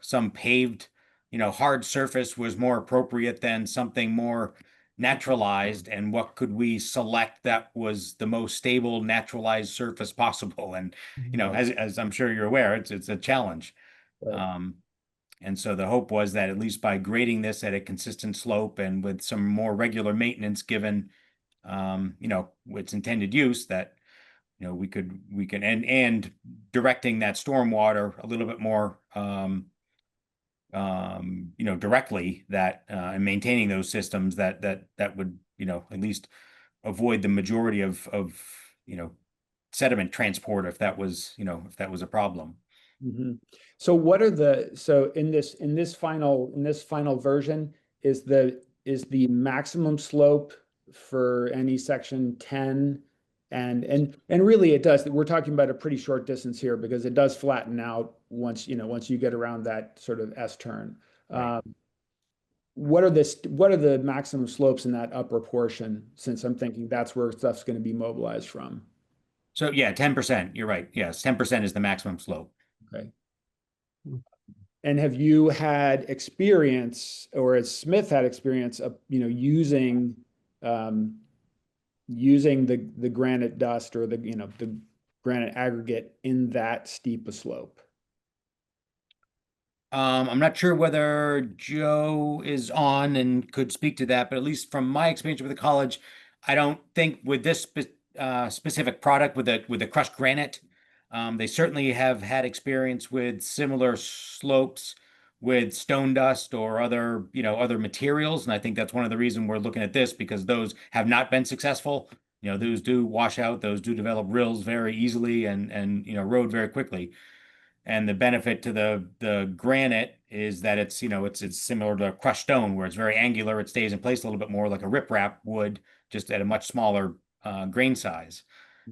some paved, hard surface was more appropriate than something more naturalized, and what could we select that was the most stable naturalized surface possible. And, as I'm sure you're aware, it's a challenge. Right. And so the hope was that at least by grading this at a consistent slope and with some more regular maintenance given, its intended use, that we can and directing that stormwater a little bit more directly, that and maintaining those systems that would at least avoid the majority of sediment transport if that was a problem. So what are so in this final version is the maximum slope for any section 10, and really it does, we're talking about a pretty short distance here because it does flatten out once you get around that sort of S turn. Right. What are the maximum slopes in that upper portion, since I'm thinking that's where stuff's going to be mobilized from? So yeah, 10%. You're right. Yes, 10% is the maximum slope. Okay. And have you had experience, or has Smith had experience of, using the granite dust or the granite aggregate in that steep a slope? I'm not sure whether Joe is on and could speak to that, but at least from my experience with the college, I don't think with this specific product with the crushed granite, they certainly have had experience with similar slopes with stone dust or other materials, and I think that's one of the reasons we're looking at this, because those have not been successful. Those do wash out, those do develop rills very easily and erode very quickly. And the benefit to the granite is that it's similar to crushed stone, where it's very angular. It stays in place a little bit more like a riprap would, just at a much smaller grain size.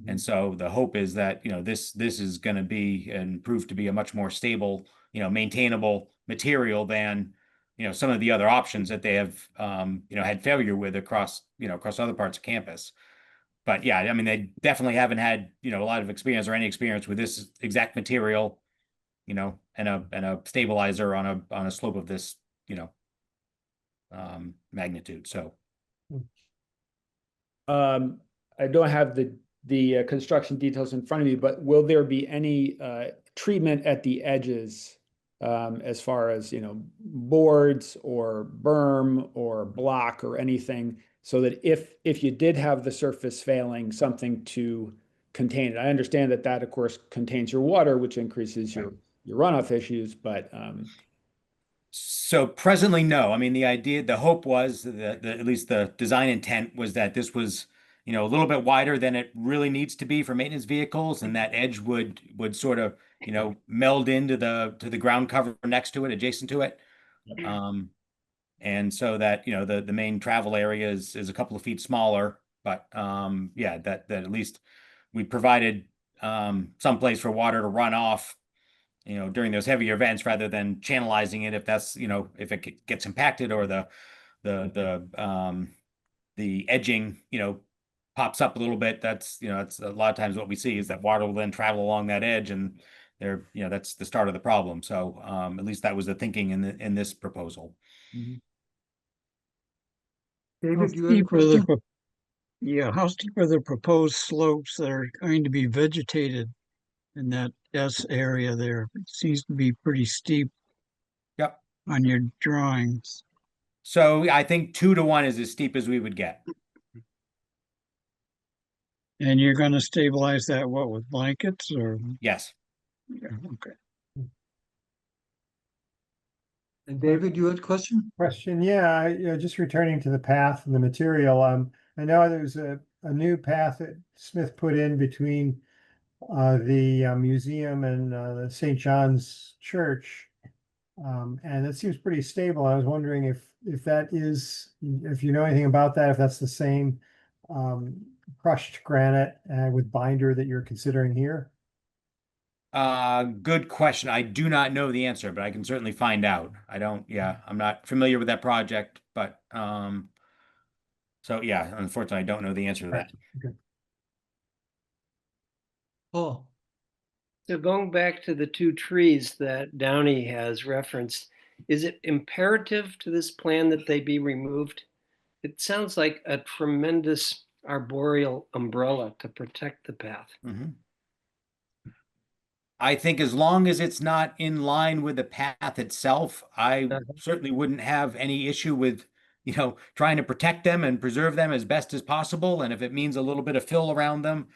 And so the hope is that this is going to be and prove to be a much more stable, maintainable material than some of the other options that they have had failure with across other parts of campus. But yeah, I mean, they definitely haven't had a lot of experience or any experience with this exact material, and a stabilizer on a slope of this magnitude. So I don't have the construction details in front of me, but will there be any treatment at the edges, as far as boards or berm or block or anything, so that if you did have the surface failing, something to contain it? I understand that of course contains your water, which increases your runoff issues, but so presently, no. I mean, the hope was that at least the design intent was that this was, a little bit wider than it really needs to be for maintenance vehicles, and that edge would sort of, meld into the ground cover next to it, adjacent to it. And so that, the main travel area is a couple of feet smaller, but yeah, that at least we provided some place for water to run off during those heavier events, rather than channelizing it if that's, if it gets impacted, or the edging, pops up a little bit. That's a lot of times what we see is that water will then travel along that edge, and that's the start of the problem. So at least that was the thinking in this proposal. David, you have a question? How steep are the proposed slopes that are going to be vegetated in that S area there? It seems to be pretty steep. Yep. On your drawings. So I think 2 to 1 is as steep as we would get. And you're gonna stabilize that, what, with blankets or? Yes. Yeah, okay. And David, you had a question? Question, yeah, just returning to the path and the material. I know there's a new path that Smith put in between the museum and the St. John's Church. And it seems pretty stable. I was wondering if that is, if you know anything about that, if that's the same crushed granite with binder that you're considering here. Good question. I do not know the answer, but I can certainly find out. I'm not familiar with that project, but so yeah, unfortunately, I don't know the answer to that. Okay. Paul? So going back to the 2 trees that Downey has referenced, is it imperative to this plan that they be removed? It sounds like a tremendous arboreal umbrella to protect the path. Mhm. I think as long as it's not in line with the path itself, I Uh-huh. certainly wouldn't have any issue with, trying to protect them and preserve them as best as possible. And if it means a little bit of fill around them,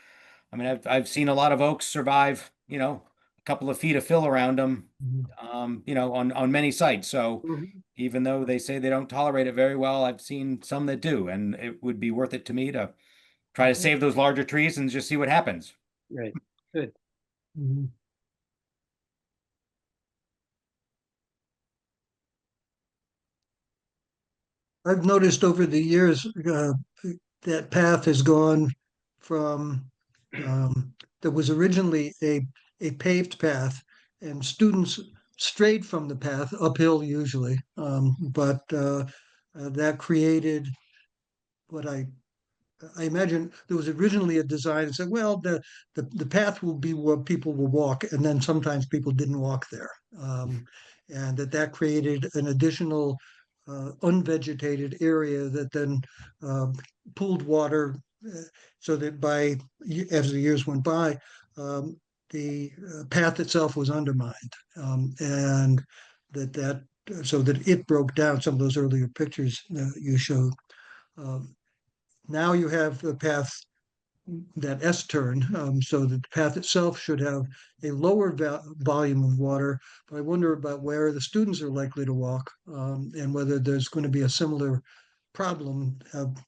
I mean, I've seen a lot of oaks survive, a couple of feet of fill around them, on many sites. So Mhm. even though they say they don't tolerate it very well, I've seen some that do, and it would be worth it to me to try to save those larger trees and just see what happens. Right, good. Mhm. I've noticed over the years that path has gone from there was originally a paved path, and students strayed from the path uphill usually, but that created what I imagine there was originally a design that said, well, the path will be where people will walk, and then sometimes people didn't walk there, and that created an additional unvegetated area that then uh, pooled water, so that as the years went by, the path itself was undermined, and that so that it broke down. Some of those earlier pictures you showed. Um, Now you have the path, that S turn, so that the path itself should have a lower volume of water. But I wonder about where the students are likely to walk, and whether there's going to be a similar problem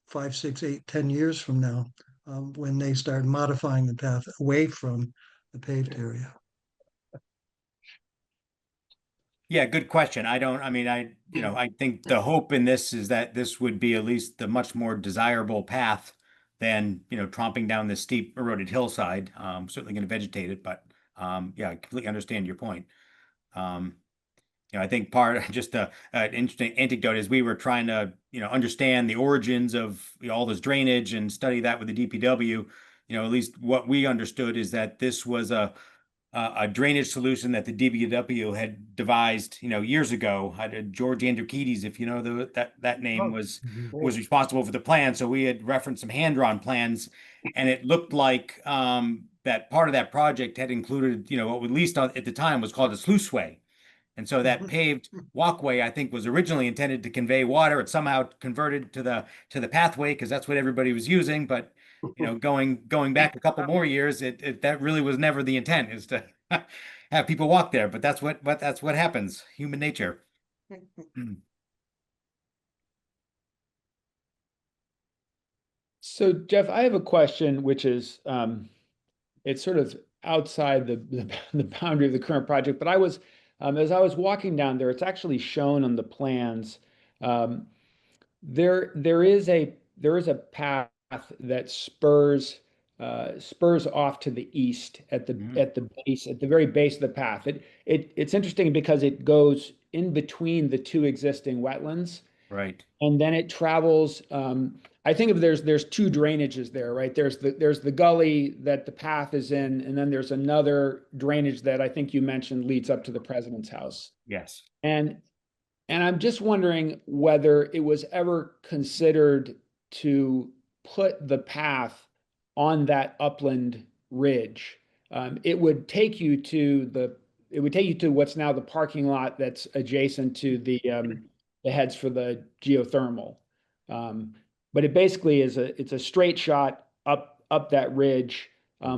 5, 6, 8, 10 years from now, when they start modifying the path away from the paved area. Yeah, good question. I think the hope in this is that this would be at least the much more desirable path than, tromping down this steep eroded hillside. Certainly going to vegetate it, but yeah, I completely understand your point. I think just an interesting anecdote is we were trying to, understand the origins of all this drainage and study that with the DPW. At least what we understood is that this was a drainage solution that the DPW had devised, years ago. George Andrikidis, if you know that name, was responsible for the plan. So we had referenced some hand-drawn plans, and it looked like that part of that project had included, what at least at the time was called a sluiceway. And so that paved walkway, I think, was originally intended to convey water. It somehow converted to the pathway because that's what everybody was using. But going back a couple more years, that really was never the intent, is to have people walk there. But that's what happens. Human nature. So Jeff, I have a question, which is, it's sort of outside the boundary of the current project, but as I was walking down there, it's actually shown on the plans. Um, there is a path that spurs off to the east at the very base of the path. It's interesting because it goes in between the 2 existing wetlands. Right. And then it travels. I think of there's 2 drainages there, right? There's the gully that the path is in, and then there's another drainage that I think you mentioned leads up to the president's house. Yes. And I'm just wondering whether it was ever considered to put the path on that upland ridge. It would take you to what's now the parking lot that's adjacent to the the heads for the geothermal. But it basically is it's a straight shot up that ridge.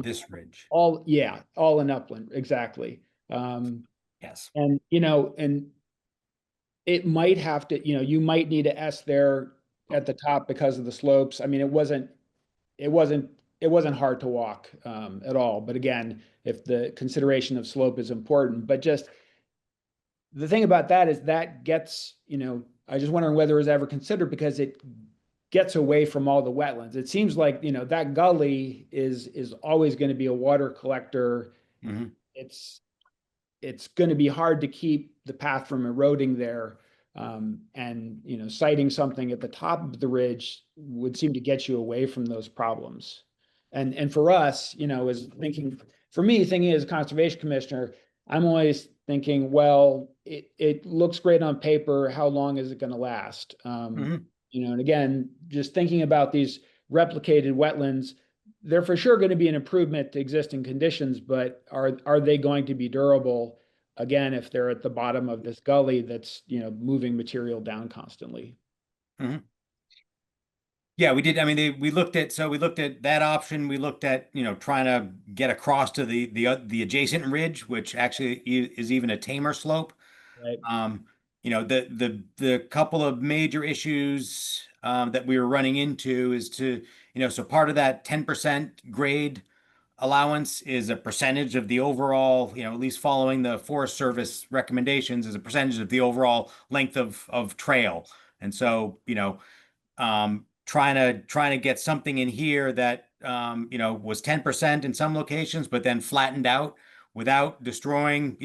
This ridge. All in upland, exactly. Yes. And and it might have to, you might need a S there at the top because of the slopes. I mean, it wasn't hard to walk at all. But again, if the consideration of slope is important, but just the thing about that is that gets, I just wondering whether it was ever considered because it gets away from all the wetlands. It seems like, that gully is always going to be a water collector. Mhm. It's going to be hard to keep the path from eroding there. And siting something at the top of the ridge would seem to get you away from those problems. And for us, for me, thinking as a conservation commissioner, I'm always thinking, well, it looks great on paper. How long is it going to last? Mhm. And again, just thinking about these replicated wetlands, they're for sure going to be an improvement to existing conditions, but are they going to be durable? Again, if they're at the bottom of this gully that's, moving material down constantly. Mhm. Yeah, we did. I mean, we looked at that option. We looked at, trying to get across to the adjacent ridge, which actually is even a tamer slope. Right. The couple of major issues that we were running into is so part of that 10% grade allowance is a percentage of the overall, at least following the Forest Service recommendations, is a percentage of the overall length of trail. And so, trying to get something in here that was 10% in some locations, but then flattened out without destroying,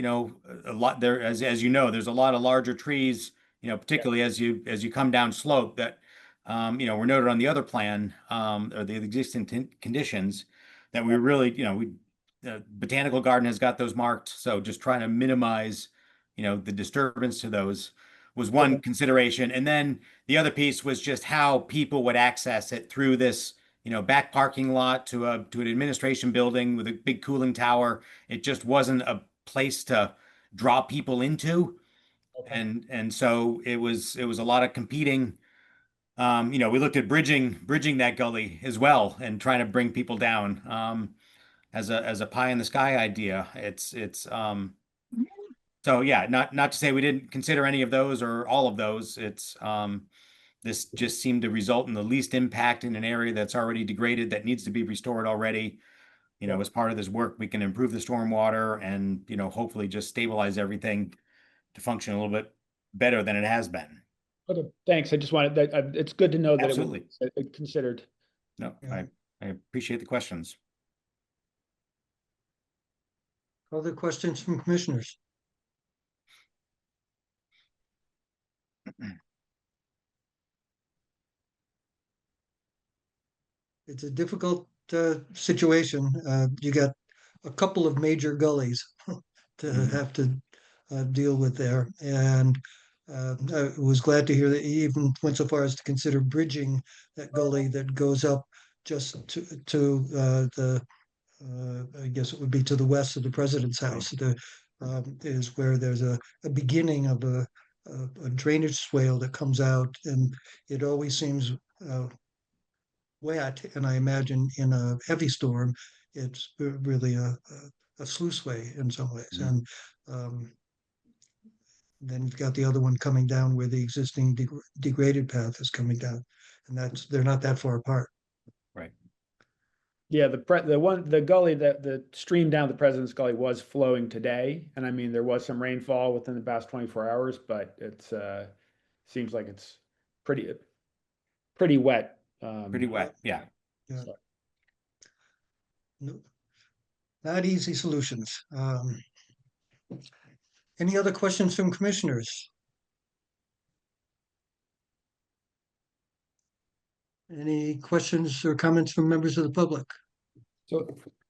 a lot there, as you know, there's a lot of larger trees, particularly as you come down slope that were noted on the other plan, or the existing conditions that we really, the botanical garden has got those marked. So just trying to minimize, the disturbance to those was one consideration. And then the other piece was just how people would access it through this, back parking lot to an administration building with a big cooling tower. It just wasn't a place to draw people into. Okay. And so it was a lot of competing. We looked at bridging that gully as well and trying to bring people down. As a pie in the sky idea. So yeah, not to say we didn't consider any of those or all of those. This just seemed to result in the least impact in an area that's already degraded that needs to be restored already. As part of this work, we can improve the stormwater and, hopefully just stabilize everything to function a little bit better than it has been. Okay, thanks. I just wanted that, it's good to know that it was Absolutely. considered. No, Yeah. I appreciate the questions. Other questions from commissioners? It's a difficult situation. You got a couple of major gullies to Mhm. have to deal with there. And I was glad to hear that he even went so far as to consider bridging that gully that goes up just to the, I guess it would be to the west of the president's house. Is where there's a beginning of a drainage swale that comes out, and it always seems wet. And I imagine in a heavy storm, it's really a sluiceway in some ways. Mhm. And then you've got the other one coming down where the existing degraded path is coming down, and they're not that far apart. Right. Yeah, the gully that the stream down the President's Gully was flowing today. And I mean, there was some rainfall within the past 24 hours, but it's seems like it's pretty wet. Pretty wet. Yeah. Yeah. So- No, not easy solutions. Any other questions from commissioners? Any questions or comments from members of the public? So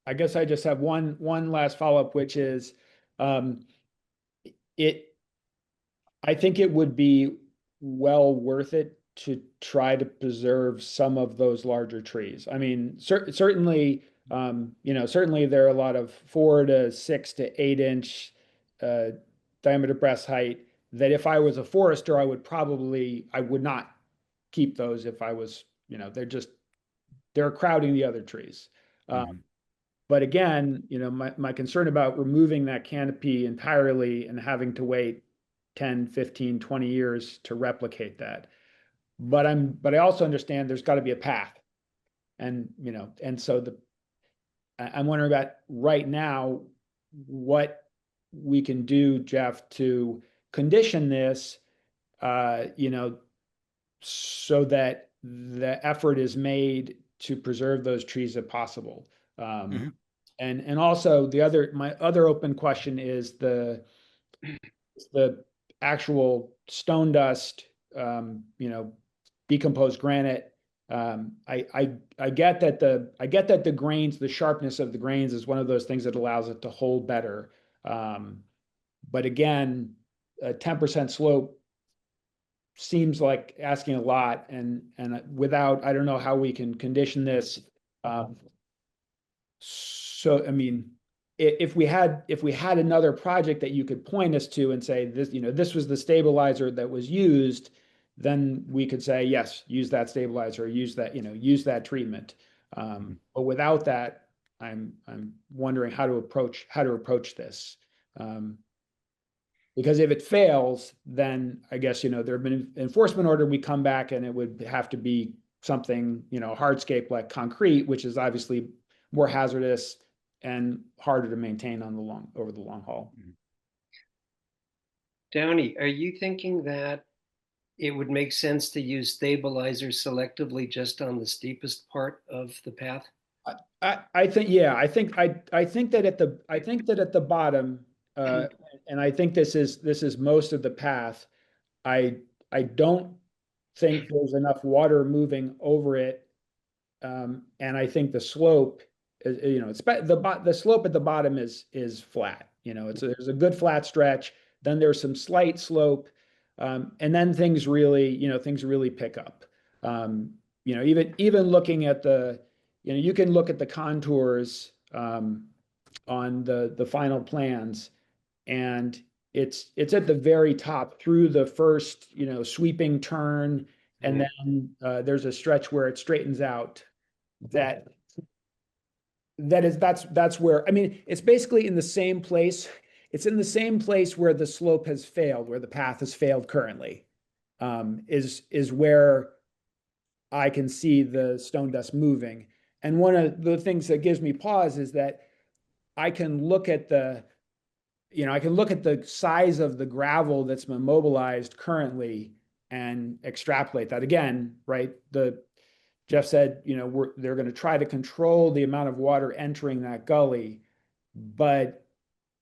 I guess I just have one last follow-up, which is I think it would be well worth it to try to preserve some of those larger trees. I mean, certainly, certainly there are a lot of 4 to 6 to 8 inch diameter breast height that if I was a forester, I would not keep those if I was, they're crowding the other trees. But again, my concern about removing that canopy entirely and having to wait 10, 15, 20 years to replicate that. But I also understand there's got to be a path. And, so I'm wondering about right now what we can do, Jeff, to condition this, so that the effort is made to preserve those trees if possible. And also my other open question is the actual stone dust, decomposed granite. I get that the grains, the sharpness of the grains is one of those things that allows it to hold better. But again, a 10% slope seems like asking a lot, and without, I don't know how we can condition this. So, I mean, if we had another project that you could point us to and say this, this was the stabilizer that was used, then we could say, yes, use that stabilizer, use that treatment. But without that, I'm wondering how to approach this. Because if it fails, then I guess, there have been enforcement order, we come back and it would have to be something, hardscape like concrete, which is obviously more hazardous and harder to maintain over the long haul. Downey, are you thinking that it would make sense to use stabilizers selectively just on the steepest part of the path? I think that at the bottom, and I think this is most of the path. I don't think there's enough water moving over it, and I think the slope, the slope at the bottom is flat. There's a good flat stretch. Then there's some slight slope, and then things really pick up. Even looking at you can look at the contours on the final plans, and it's at the very top through the first sweeping turn, and then there's a stretch where it straightens out. That's where, I mean, it's basically in the same place. It's in the same place where the slope has failed, where the path has failed currently, is where I can see the stone dust moving. And one of the things that gives me pause is that I can look at the size of the gravel that's been mobilized currently and extrapolate that again, right? Jeff said, they're going to try to control the amount of water entering that gully, but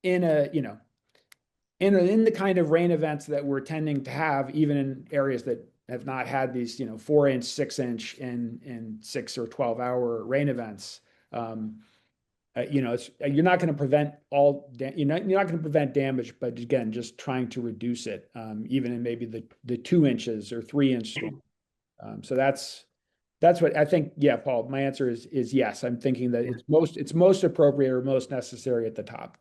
in the kind of rain events that we're tending to have, even in areas that have not had these, 4-inch, 6-inch, and 6 or 12-hour rain events, you're not going to prevent you're not going to prevent damage, but again, just trying to reduce it, even in maybe the 2 inches or 3-inch storm. So that's what I think. Yeah, Paul, my answer is yes. I'm thinking that it's most appropriate or most necessary at the top.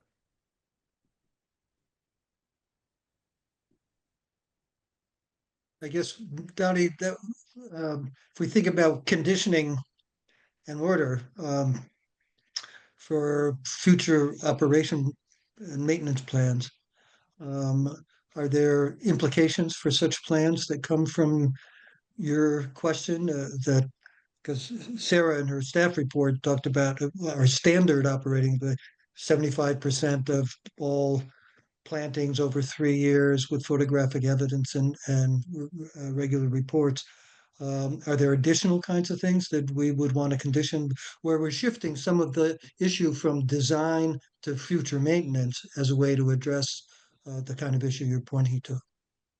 I guess, Downey, that if we think about conditioning and order for future operation and maintenance plans, are there implications for such plans that come from your question? That because Sarah in her staff report talked about our standard operating, the 75% of all plantings over 3 years with photographic evidence and regular reports. Are there additional kinds of things that we would want to condition where we're shifting some of the issue from design to future maintenance as a way to address the kind of issue you're pointing to?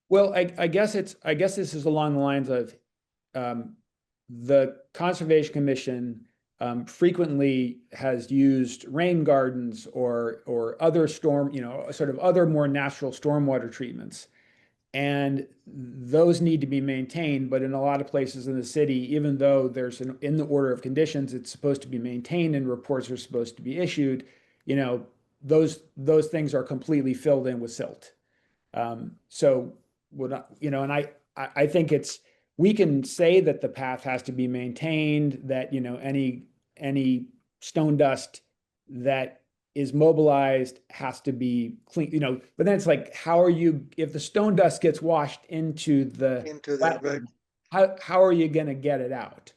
Well, I guess this is along the lines of the Conservation Commission frequently has used rain gardens or other sort of other more natural stormwater treatments. And those need to be maintained, but in a lot of places in the city, even though there's in the order of conditions, it's supposed to be maintained and reports are supposed to be issued, those things are completely filled in with silt. So would I, and I think we can say that the path has to be maintained, that, any stone dust that is mobilized has to be clean, but then it's like, if the stone dust gets washed into the Right. wetland, how are you going to get it out?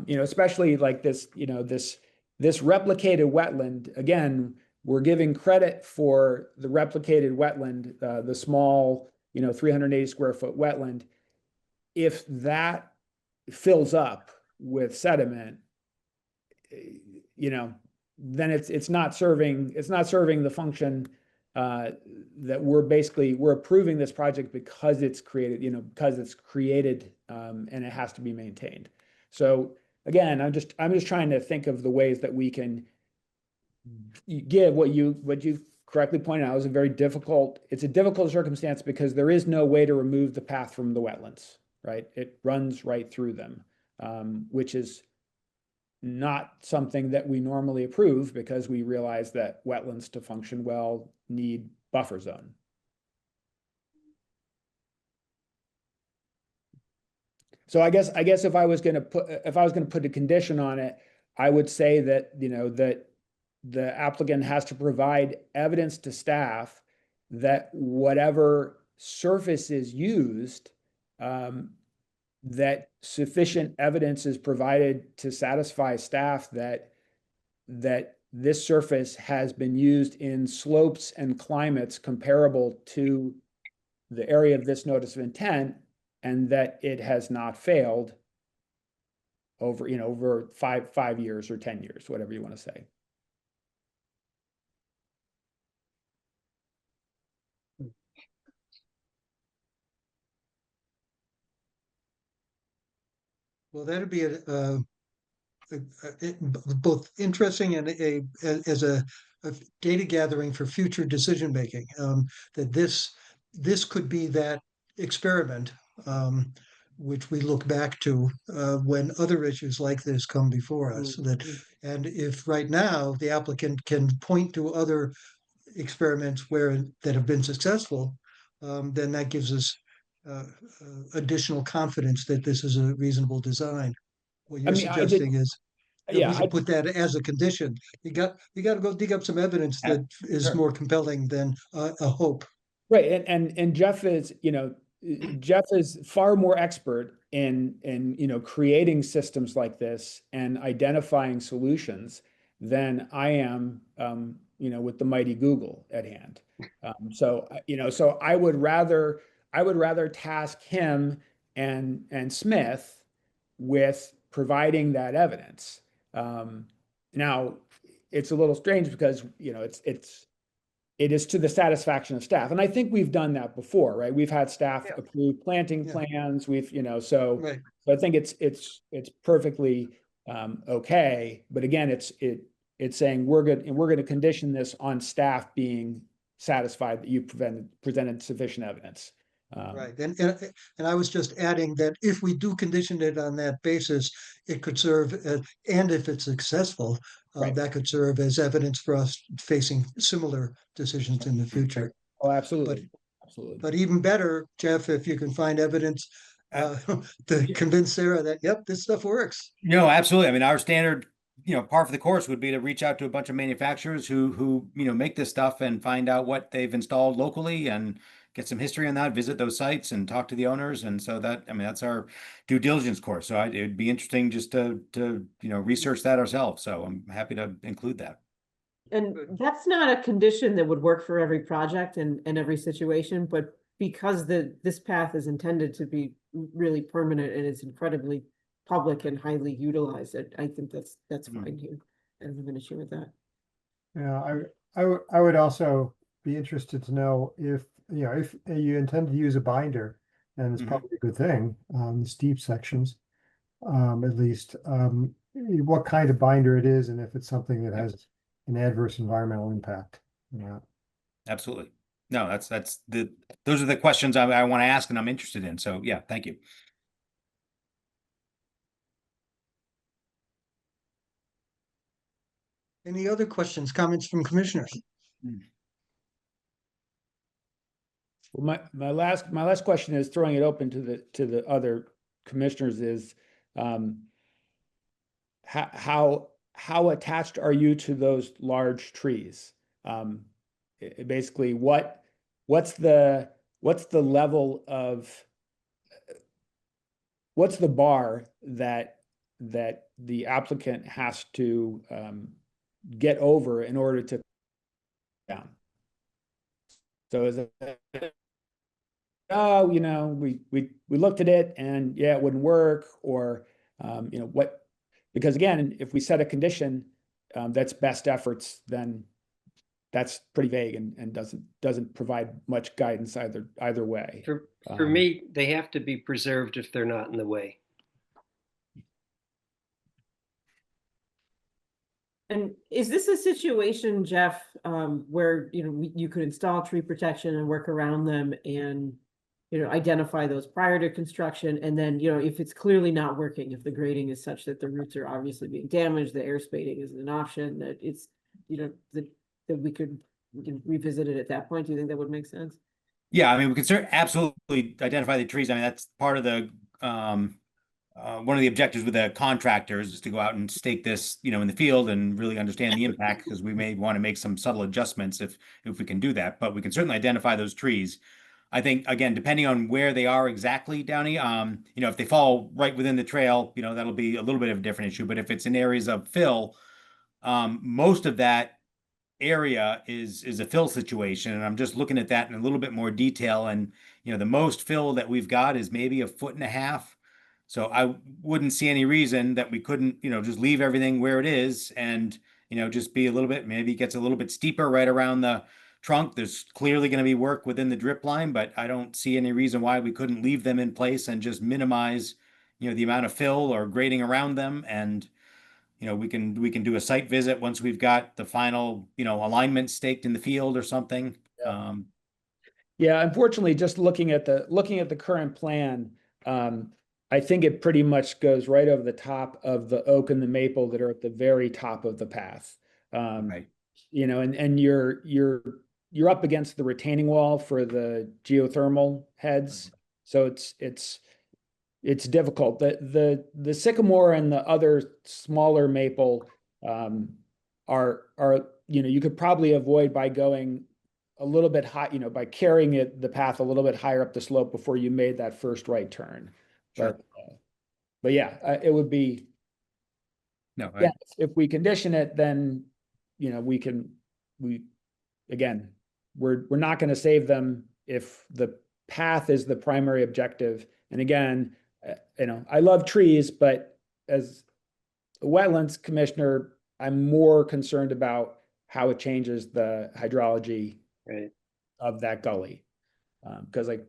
Especially like this, this replicated wetland, again, we're giving credit for the replicated wetland, the small, 380 square foot wetland. If that fills up with sediment, then it's not serving the function that we're approving this project because it's created, and it has to be maintained. So again, I'm just trying to think of the ways that we can give what you correctly pointed out is it's a difficult circumstance because there is no way to remove the path from the wetlands, right? It runs right through them, which is not something that we normally approve because we realize that wetlands to function well need buffer zone. So I guess if I was going to put a condition on it, I would say that, that the applicant has to provide evidence to staff that whatever surface is used, that sufficient evidence is provided to satisfy staff that this surface has been used in slopes and climates comparable to the area of this notice of intent, and that it has not failed over 5 years or 10 years, whatever you want to say. Well, that'd be both interesting and as a data gathering for future decision making. That this could be that experiment, which we look back to when other issues like this come before us. And if right now the applicant can point to other experiments that have been successful, then that gives us additional confidence that this is a reasonable design. What you're suggesting is that we should put that as a condition. You got to go dig up some evidence that is more compelling than a hope. Right, and Jeff is far more expert in creating systems like this and identifying solutions than I am, with the mighty Google at hand. So I would rather task him and Smith with providing that evidence. Now, it's a little strange because it is to the satisfaction of staff, and I think we've done that before, right? We've had staff approve planting plans. We've so Right. So I think it's perfectly okay. But again, it's saying we're going to condition this on staff being satisfied that you presented sufficient evidence. Right. And I was just adding that if we do condition it on that basis, it could serve and if it's successful, Right. that could serve as evidence for us facing similar decisions in the future. Oh, absolutely. Absolutely. But even better, Jeff, if you can find evidence to convince Sarah that, yep, this stuff works. No, absolutely. I mean, our standard, par for the course would be to reach out to a bunch of manufacturers who make this stuff and find out what they've installed locally and get some history on that, visit those sites and talk to the owners. And so that's our due diligence course. So it'd be interesting just to research that ourselves. So I'm happy to include that. And that's not a condition that would work for every project and every situation, but because this path is intended to be really permanent and it's incredibly public and highly utilized, I think that's fine here. I don't have an issue with that. Yeah, I would also be interested to know if you intend to use a binder, and it's probably a good thing, the steep sections, at least, what kind of binder it is, and if it's something that has an adverse environmental impact. Yeah. Absolutely. No, those are the questions I want to ask and I'm interested in. So yeah, thank you. Any other questions, comments from commissioners? Well, my last question is, throwing it open to the other commissioners, is how attached are you to those large trees? Basically, what's the level of, what's the bar that the applicant has to get over in order to down? So is it, oh, we looked at it and yeah, it wouldn't work, or what? Because again, if we set a condition that's best efforts, then that's pretty vague and doesn't provide much guidance either way. For me, they have to be preserved if they're not in the way. And is this a situation, Jeff, where, you could install tree protection and work around them and, identify those prior to construction? And then, if it's clearly not working, if the grading is such that the roots are obviously being damaged, the air spading isn't an option, that it's, that we can revisit it at that point. Do you think that would make sense? Yeah, I mean, we can absolutely identify the trees. I mean, that's part of the one of the objectives with the contractors is to go out and stake this, in the field and really understand the impact, because we may want to make some subtle adjustments if we can do that. But we can certainly identify those trees. I think, again, depending on where they are exactly, Downey, if they fall right within the trail, that'll be a little bit of a different issue. But if it's in areas of fill, most of that area is a fill situation, and I'm just looking at that in a little bit more detail. And the most fill that we've got is maybe 1.5 feet. So I wouldn't see any reason that we couldn't, just leave everything where it is and, just be a little bit, maybe it gets a little bit steeper right around the trunk. There's clearly going to be work within the drip line, but I don't see any reason why we couldn't leave them in place and just minimize, the amount of fill or grading around them. And, we can do a site visit once we've got the final, alignment staked in the field or something. Yeah. Yeah, unfortunately, just looking at the current plan, I think it pretty much goes right over the top of the oak and the maple that are at the very top of the path. Right. And you're up against the retaining wall for the geothermal heads, so it's difficult. The sycamore and the other smaller maple are you could probably avoid by going a little bit high, by carrying the path a little bit higher up the slope before you made that first right turn. Sure. But yeah, it would be, No, yeah, if we condition it, then, again, we're not going to save them if the path is the primary objective. And again, I love trees, but as a wetlands commissioner, I'm more concerned about how it changes the hydrology of that gully. Because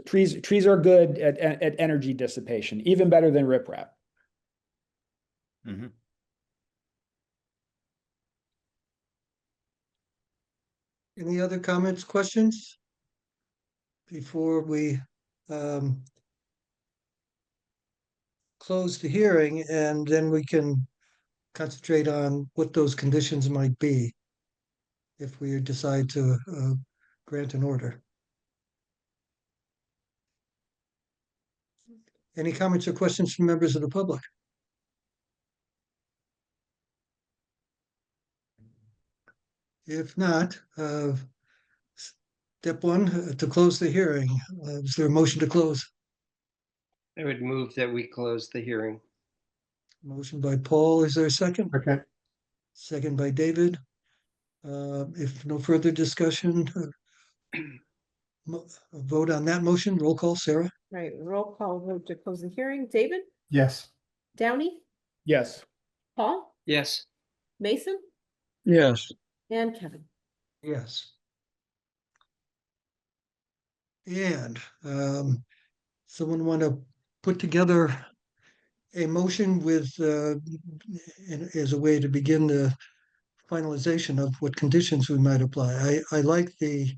trees are good at energy dissipation, even better than riprap. Mm-hmm. Any other comments, questions? Before we close the hearing, and then we can concentrate on what those conditions might be if we decide to grant an order. Any comments or questions from members of the public? If not, step one, to close the hearing. Is there a motion to close? I would move that we close the hearing. Motion by Paul. Is there a second? Okay. Second by David. If no further discussion, vote on that motion. Roll call, Sarah? Right, roll call vote to close the hearing. David? Yes. Downey? Yes. Paul? Yes. Mason? Yes. And Kevin? Yes. And someone want to put together a motion with as a way to begin the finalization of what conditions we might apply. I like the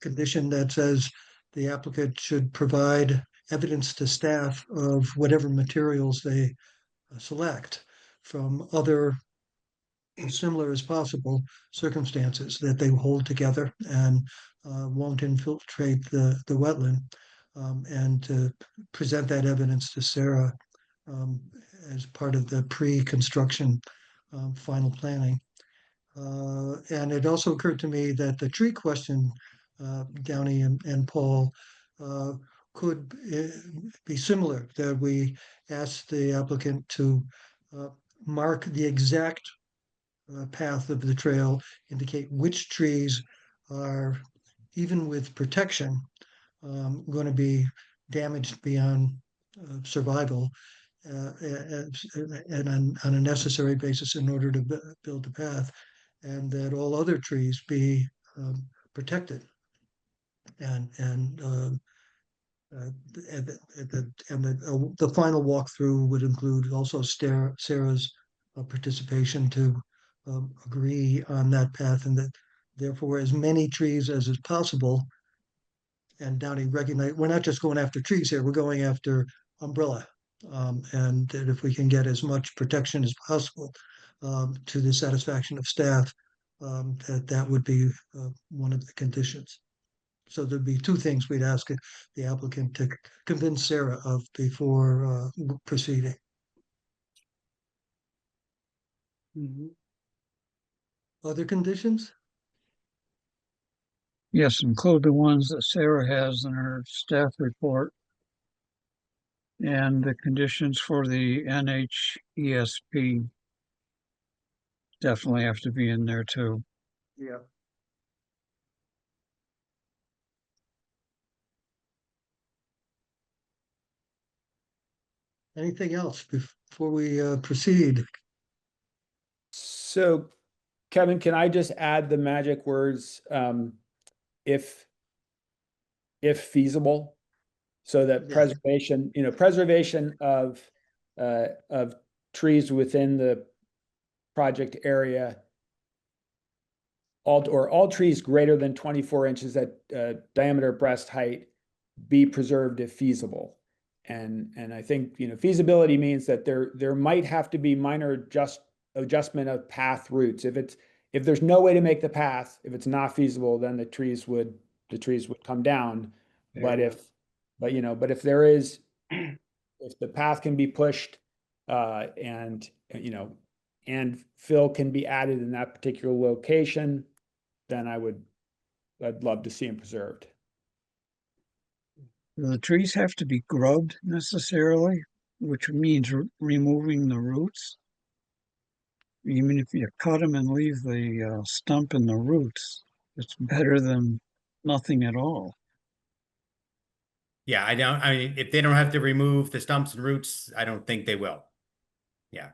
condition that says the applicant should provide evidence to staff of whatever materials they select from other similar as possible circumstances, that they hold together and won't infiltrate the wetland, and to present that evidence to Sarah um, as part of the pre-construction final planning. And it also occurred to me that the tree question, Downey and Paul, could be similar, that we ask the applicant to mark the exact path of the trail, indicate which trees are, even with protection, going to be damaged beyond survival, and on a necessary basis in order to build the path, and that all other trees be protected. And the final walkthrough would include also Sarah's participation to agree on that path, and that therefore as many trees as is possible. And Downey recognize we're not just going after trees here, we're going after umbrella. And that if we can get as much protection as possible to the satisfaction of staff, that would be one of the conditions. So there'd be two things we'd ask the applicant to convince Sarah of before proceeding. Other conditions? Yes, include the ones that Sarah has in her staff report. And the conditions for the NHESP definitely have to be in there too. Yeah. Anything else before we proceed? So, Kevin, can I just add the magic words, if feasible? So that Yeah. preservation of trees within the project area, all trees greater than 24 inches at diameter breast height be preserved if feasible. And I think, feasibility means that there might have to be minor adjustment of path routes. If there's no way to make the path, if it's not feasible, then the trees would come down. But if there is, if the path can be pushed, and fill can be added in that particular location, then I'd love to see them preserved. The trees have to be grubbed necessarily, which means removing the roots. Even if you cut them and leave the stump and the roots, it's better than nothing at all. Yeah, I mean, if they don't have to remove the stumps and roots, I don't think they will. Yeah.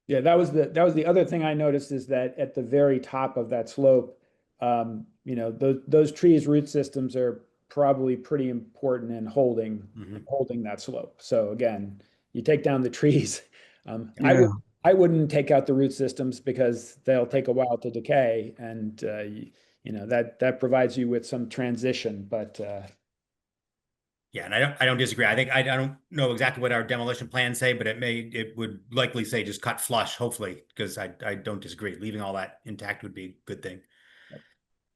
Yeah, that was the other thing I noticed, is that at the very top of that slope, those trees' root systems are probably pretty important in holding that slope. So again, you take down the trees. Yeah. I wouldn't take out the root systems because they'll take a while to decay, and that provides you with some transition. But yeah, and I don't disagree. I think I don't know exactly what our demolition plans say, but it would likely say just cut flush, hopefully, because I don't disagree. Leaving all that intact would be a good thing.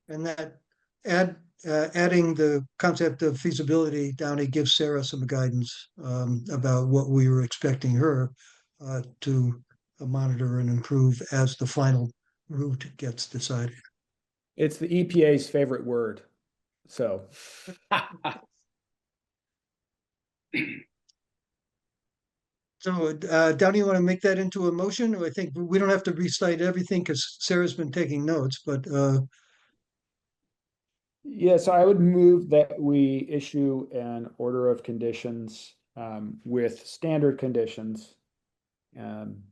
And that adding the concept of feasibility, Downey gives Sarah some guidance about what we were expecting her to monitor and improve as the final route gets decided. it's the EPA's favorite word. So So, Downey, you want to make that into a motion? I think we don't have to recite everything because Sarah's been taking notes, but yes, I would move that we issue an order of conditions with standard conditions, and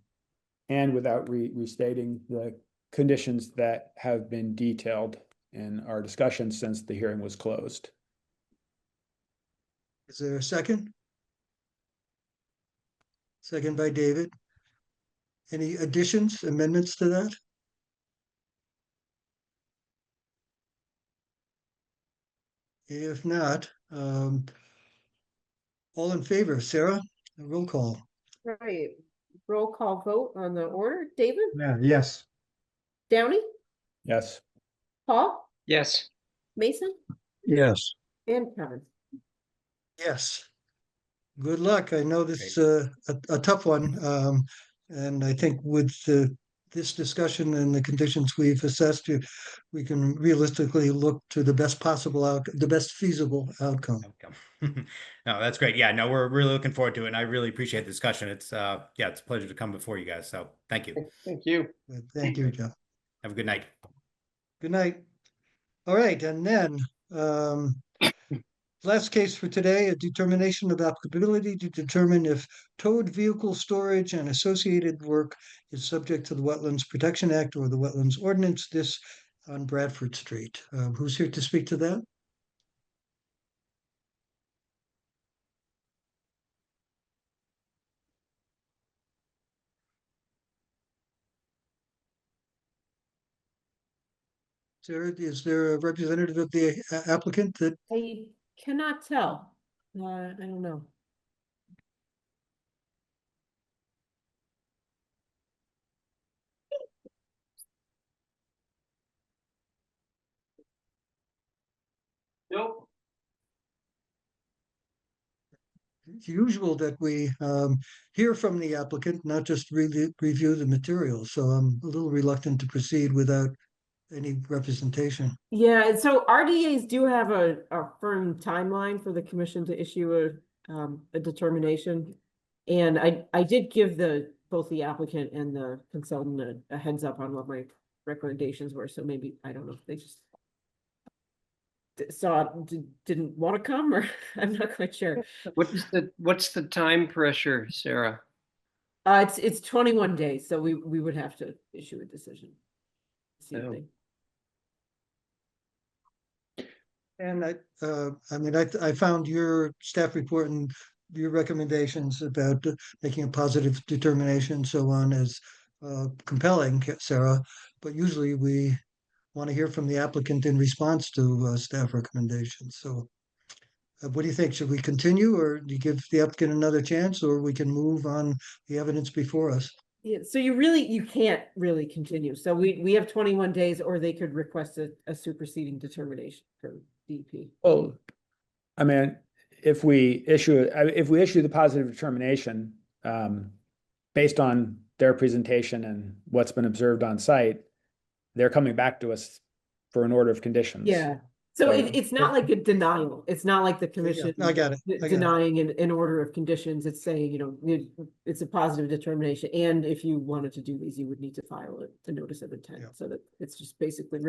without restating the conditions that have been detailed in our discussion since the hearing was closed. is there a second? Second by David. Any additions, amendments to that? If not, all in favor, Sarah, a roll call. Right. Roll call vote on the order. David, Yeah, yes. Downey, Yes. Paul, Yes. Mason, Yes. and Kevin. Yes. Good luck. I know this is a tough one. And I think with this discussion and the conditions we've assessed, we can realistically look to the best possible the best feasible outcome. No, that's great. Yeah, no, we're really looking forward to it, and I really appreciate the discussion. It's yeah, it's a pleasure to come before you guys. So thank you. Thank you. Thank you, Jeff. Have a good night. Good night. All right, and then last case for today, a determination of applicability to determine if towed vehicle storage and associated work is subject to the Wetlands Protection Act or the Wetlands Ordinance, this on Bradford Street. Who's here to speak to that? Sarah, is there a representative of the applicant that I cannot tell. I don't know. Nope. it's usual that we hear from the applicant, not just review the materials. So I'm a little reluctant to proceed without any representation. Yeah, and so RDAs do have a firm timeline for the commission to issue a determination. And I did give both the applicant and the consultant a heads up on what my recommendations were, so maybe, I don't know, if they just saw it, didn't want to come, or I'm not quite sure. What's the time pressure, Sarah? It's 21 days, so we would have to issue a decision. See what Oh. they- And I mean, I found your staff report and your recommendations about making a positive determination, so on, as compelling, Sarah. But usually we want to hear from the applicant in response to staff recommendations. So what do you think? Should we continue, or do you give the applicant another chance, or we can move on the evidence before us? Yeah, so you can't really continue. So we have 21 days, or they could request a superseding determination from DEP. Well, I mean, if we issue the positive determination, based on their presentation and what's been observed on site, they're coming back to us for an order of conditions. Yeah, so So- it's not like a denial. It's not like the commission I got it. I got it. denying an order of conditions. It's saying, it's a positive determination. And if you wanted to do these, you would need to file a notice of intent. Yeah. So that it's just basically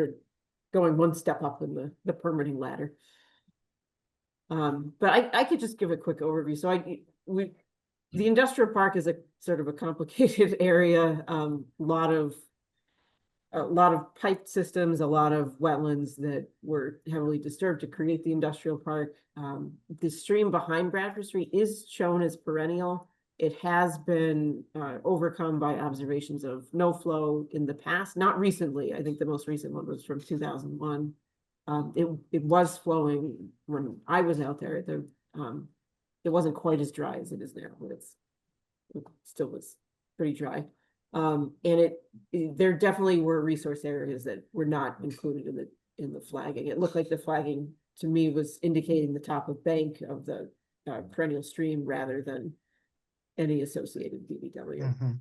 going one step up in the permitting ladder. But I could just give a quick overview. So the industrial park is a sort of a complicated area, a lot of pipe systems, a lot of wetlands that were heavily disturbed to create the industrial park. The stream behind Bradford Street is shown as perennial. It has been overcome by observations of no flow in the past, not recently. I think the most recent one was from 2001. It was flowing when I was out there. It wasn't quite as dry as it is now, but it still was pretty dry. And there definitely were resource areas that were not included in the flagging. It looked like the flagging to me was indicating the top of bank of the perennial stream rather than any associated DBW. Mhm.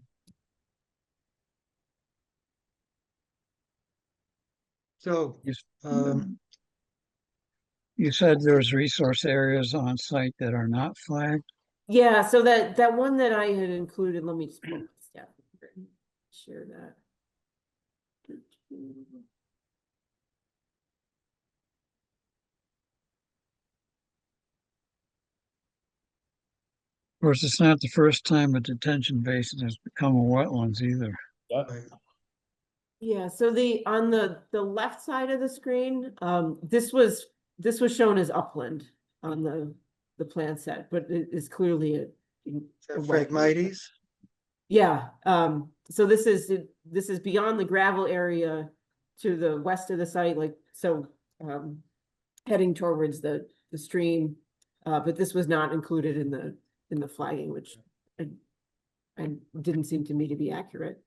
So, You s- um, You said there's resource areas on site that are not flagged. Yeah, so that one that I had included, let me just pull up the staff report and share that. Of course, it's not the first time a detention basin has become a wetlands either. right. Yeah, so on the left side of the screen, this was shown as upland on the plan set, but it is clearly a wetland. Phragmites. Yeah, so this is beyond the gravel area to the west of the site, like, so, heading towards the stream, but this was not included in the flagging, which I and didn't seem to me to be accurate.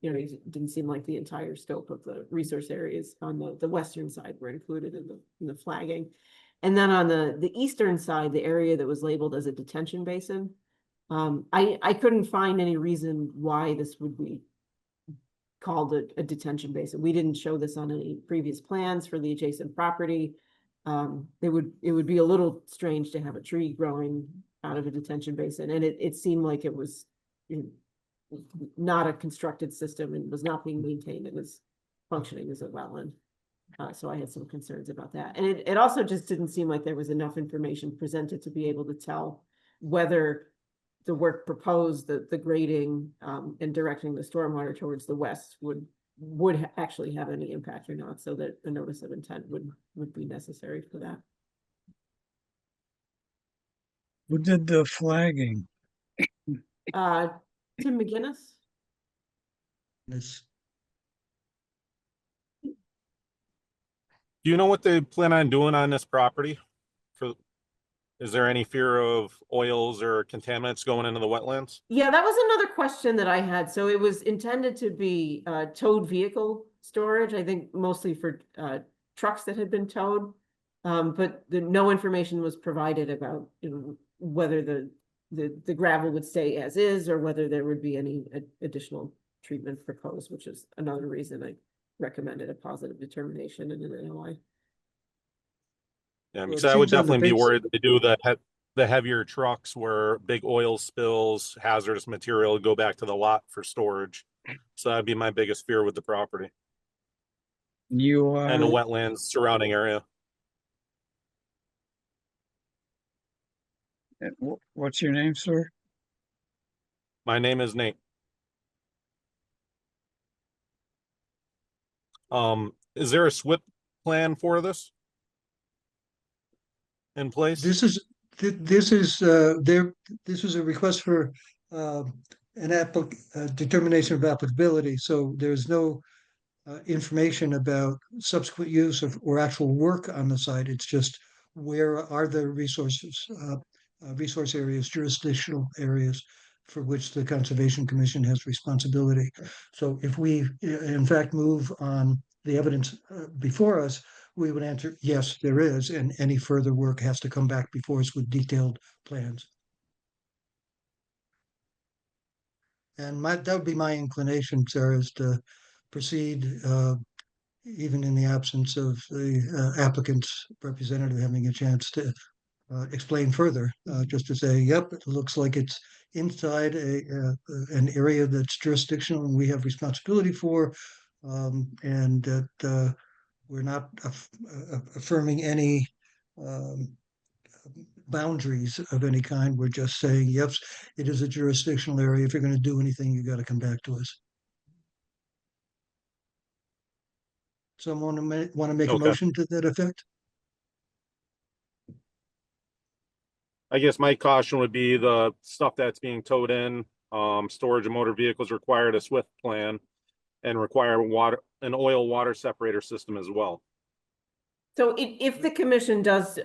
You know, it didn't seem like the entire scope of the resource areas on the western side were included in the flagging. And then on the eastern side, the area that was labeled as a detention basin, I couldn't find any reason why this would be called a detention basin. We didn't show this on any previous plans for the adjacent property. It would be a little strange to have a tree growing out of a detention basin, and it seemed like it was, you know, not a constructed system and was not being maintained. It was functioning as a wetland. So I had some concerns about that. And it also just didn't seem like there was enough information presented to be able to tell whether the work proposed, the grading, and directing the stormwater towards the west would actually have any impact or not, so that the notice of intent would be necessary for that. Who did the flagging? Tim McGinnis? This, Do you know what they plan on doing on this property? Is there any fear of oils or contaminants going into the wetlands? Yeah, that was another question that I had. So it was intended to be towed vehicle storage, I think mostly for trucks that had been towed. But no information was provided about, you know, whether the gravel would stay as is or whether there would be any additional treatment proposed, which is another reason I recommended a positive determination in an NOI. Yeah, Well, because it I would seems on the definitely be face- worried they do the heavier trucks where big oil spills, hazardous material go back to the lot for storage. So that'd be my biggest fear with the property You and the are, wetlands surrounding area. what's your name, sir? My name is Nate. Is there a SWIP plan for this in place? this is this is a request for determination of applicability. So there's no information about subsequent use or actual work on the site. It's just where are the resources, resource areas, jurisdictional areas for which the Conservation Commission has responsibility. So if we, in fact, move on the evidence before us, we would answer, yes, there is, and any further work has to come back before us with detailed plans. And that would be my inclination, Sarah, is to proceed even in the absence of the applicant's representative having a chance to explain further, just to say, yep, it looks like it's inside an area that's jurisdictional and we have responsibility for, and that we're not affirming any boundaries of any kind. We're just saying, yes, it is a jurisdictional area. If you're going to do anything, you got to come back to us. Someone want to make a Okay. motion to that effect? I guess my caution would be the stuff that's being towed in, storage of motor vehicles required a SWIFT plan and require an oil water separator system as well. So if the commission does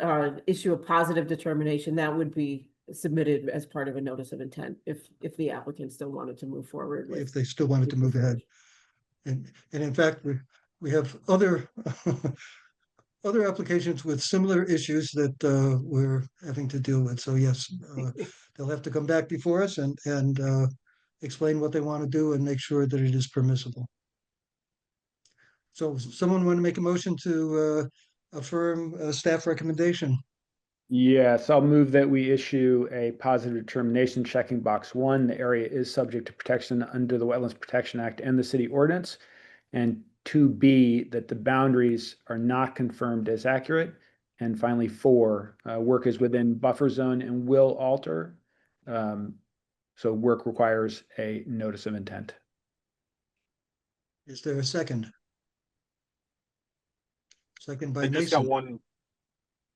issue a positive determination, that would be submitted as part of a notice of intent if the applicant still wanted to move forward with. If they still wanted to move ahead. And in fact, we have other other applications with similar issues that we're having to deal with. So yes, they'll have to come back before us and explain what they want to do and make sure that it is permissible. So someone want to make a motion to affirm a staff recommendation? Yes, I'll move that we issue a positive determination checking box 1. The area is subject to protection under the Wetlands Protection Act and the city ordinance. And 2B, that the boundaries are not confirmed as accurate. And finally, 4, work is within buffer zone and will alter. So work requires a notice of intent. Is there a second? Second by I just got Mason.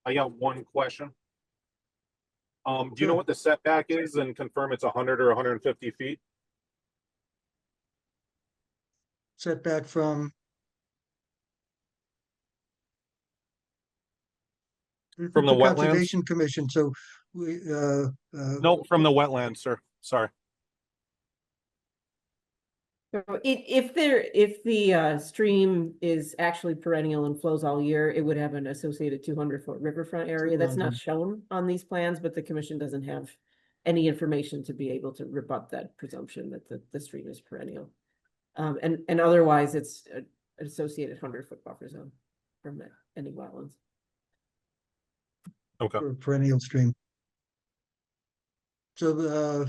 I got one question. Do you Sure. know what the setback is and confirm it's 100 or 150 feet? Setback from? From the wetlands? Conservation Commission, so we, No, from the wetlands, sir. Sorry. So if the stream is actually perennial and flows all year, it would have an associated 200-foot riverfront area. That's not 200. shown on these plans, but the commission doesn't have any information to be able to rebut that presumption that the stream is perennial. And otherwise, it's an associated 100-foot buffer zone from any wetlands. Okay. For a perennial stream. So,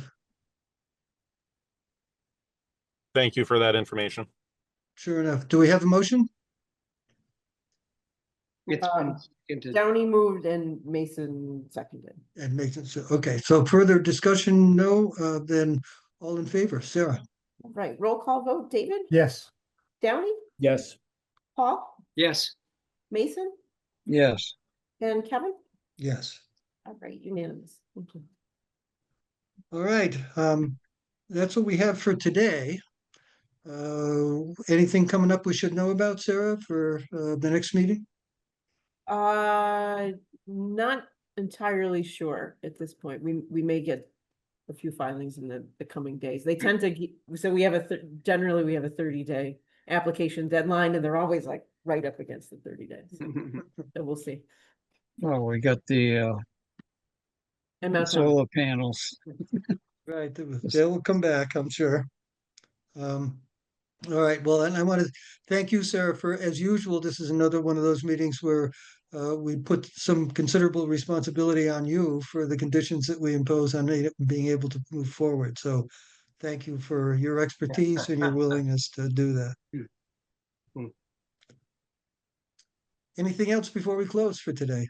Thank you for that information. sure enough, do we have a motion? It's been Um, seconded. Downey moved and Mason seconded. And makes it so, okay, so further discussion, no, then all in favor, Sarah? Right, roll call vote, David, Yes. Downey, Yes. Paul, Yes. Mason, Yes. and Kevin? Yes. All right, unanimous. Thank you. All right, that's what we have for today. Anything coming up we should know about, Sarah, for the next meeting? Not entirely sure at this point. We may get a few filings in the coming days. They tend to, so we have generally we have a 30-day application deadline, and they're always like right up against the 30 days. So we'll see. Well, we got the And Mount Tom. solar panels. Right, they will come back, I'm sure. All right, well, and I want to thank you, Sarah, for, as usual, this is another one of those meetings where we put some considerable responsibility on you for the conditions that we impose on being able to move forward. So thank you for your expertise and your willingness to do that. Anything else before we close for today?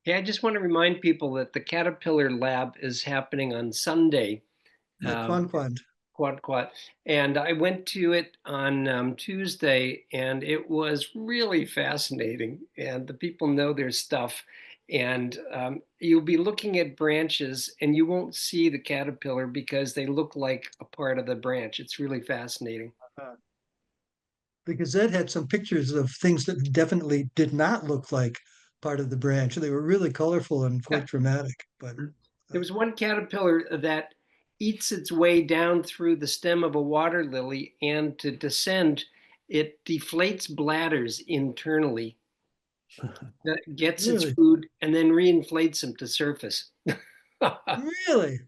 Yeah, I just want to remind people that the Caterpillar Lab is happening on Sunday. Quanquan. Quad. And I went to it on Tuesday, and it was really fascinating. And the people know their stuff. And you'll be looking at branches, and you won't see the caterpillar because they look like a part of the branch. It's really fascinating. Because Ed had some pictures of things that definitely did not look like part of the branch. They were really colorful and quite dramatic. But there was one caterpillar that eats its way down through the stem of a water lily, and to descend, it deflates bladders internally, gets its Really? food, and then reinflates them to surface. really?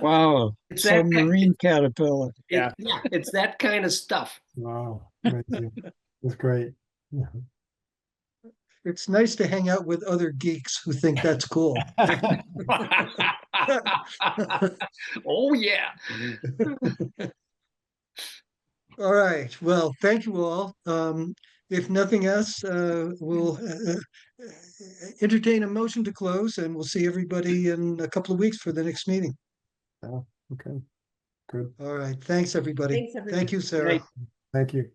Wow, It's that kind- submarine caterpillar. yeah, it's that kind of stuff. Wow. Amazing. That's great. Yeah. It's nice to hang out with other geeks who think that's cool. Oh yeah. All right. Well, thank you all. If nothing else, we'll entertain a motion to close, and we'll see everybody in a couple of weeks for the next meeting. Oh, okay. Good. All right. Thanks, everybody. Thanks, everybody. Thank you, Sarah. Right. Thank you.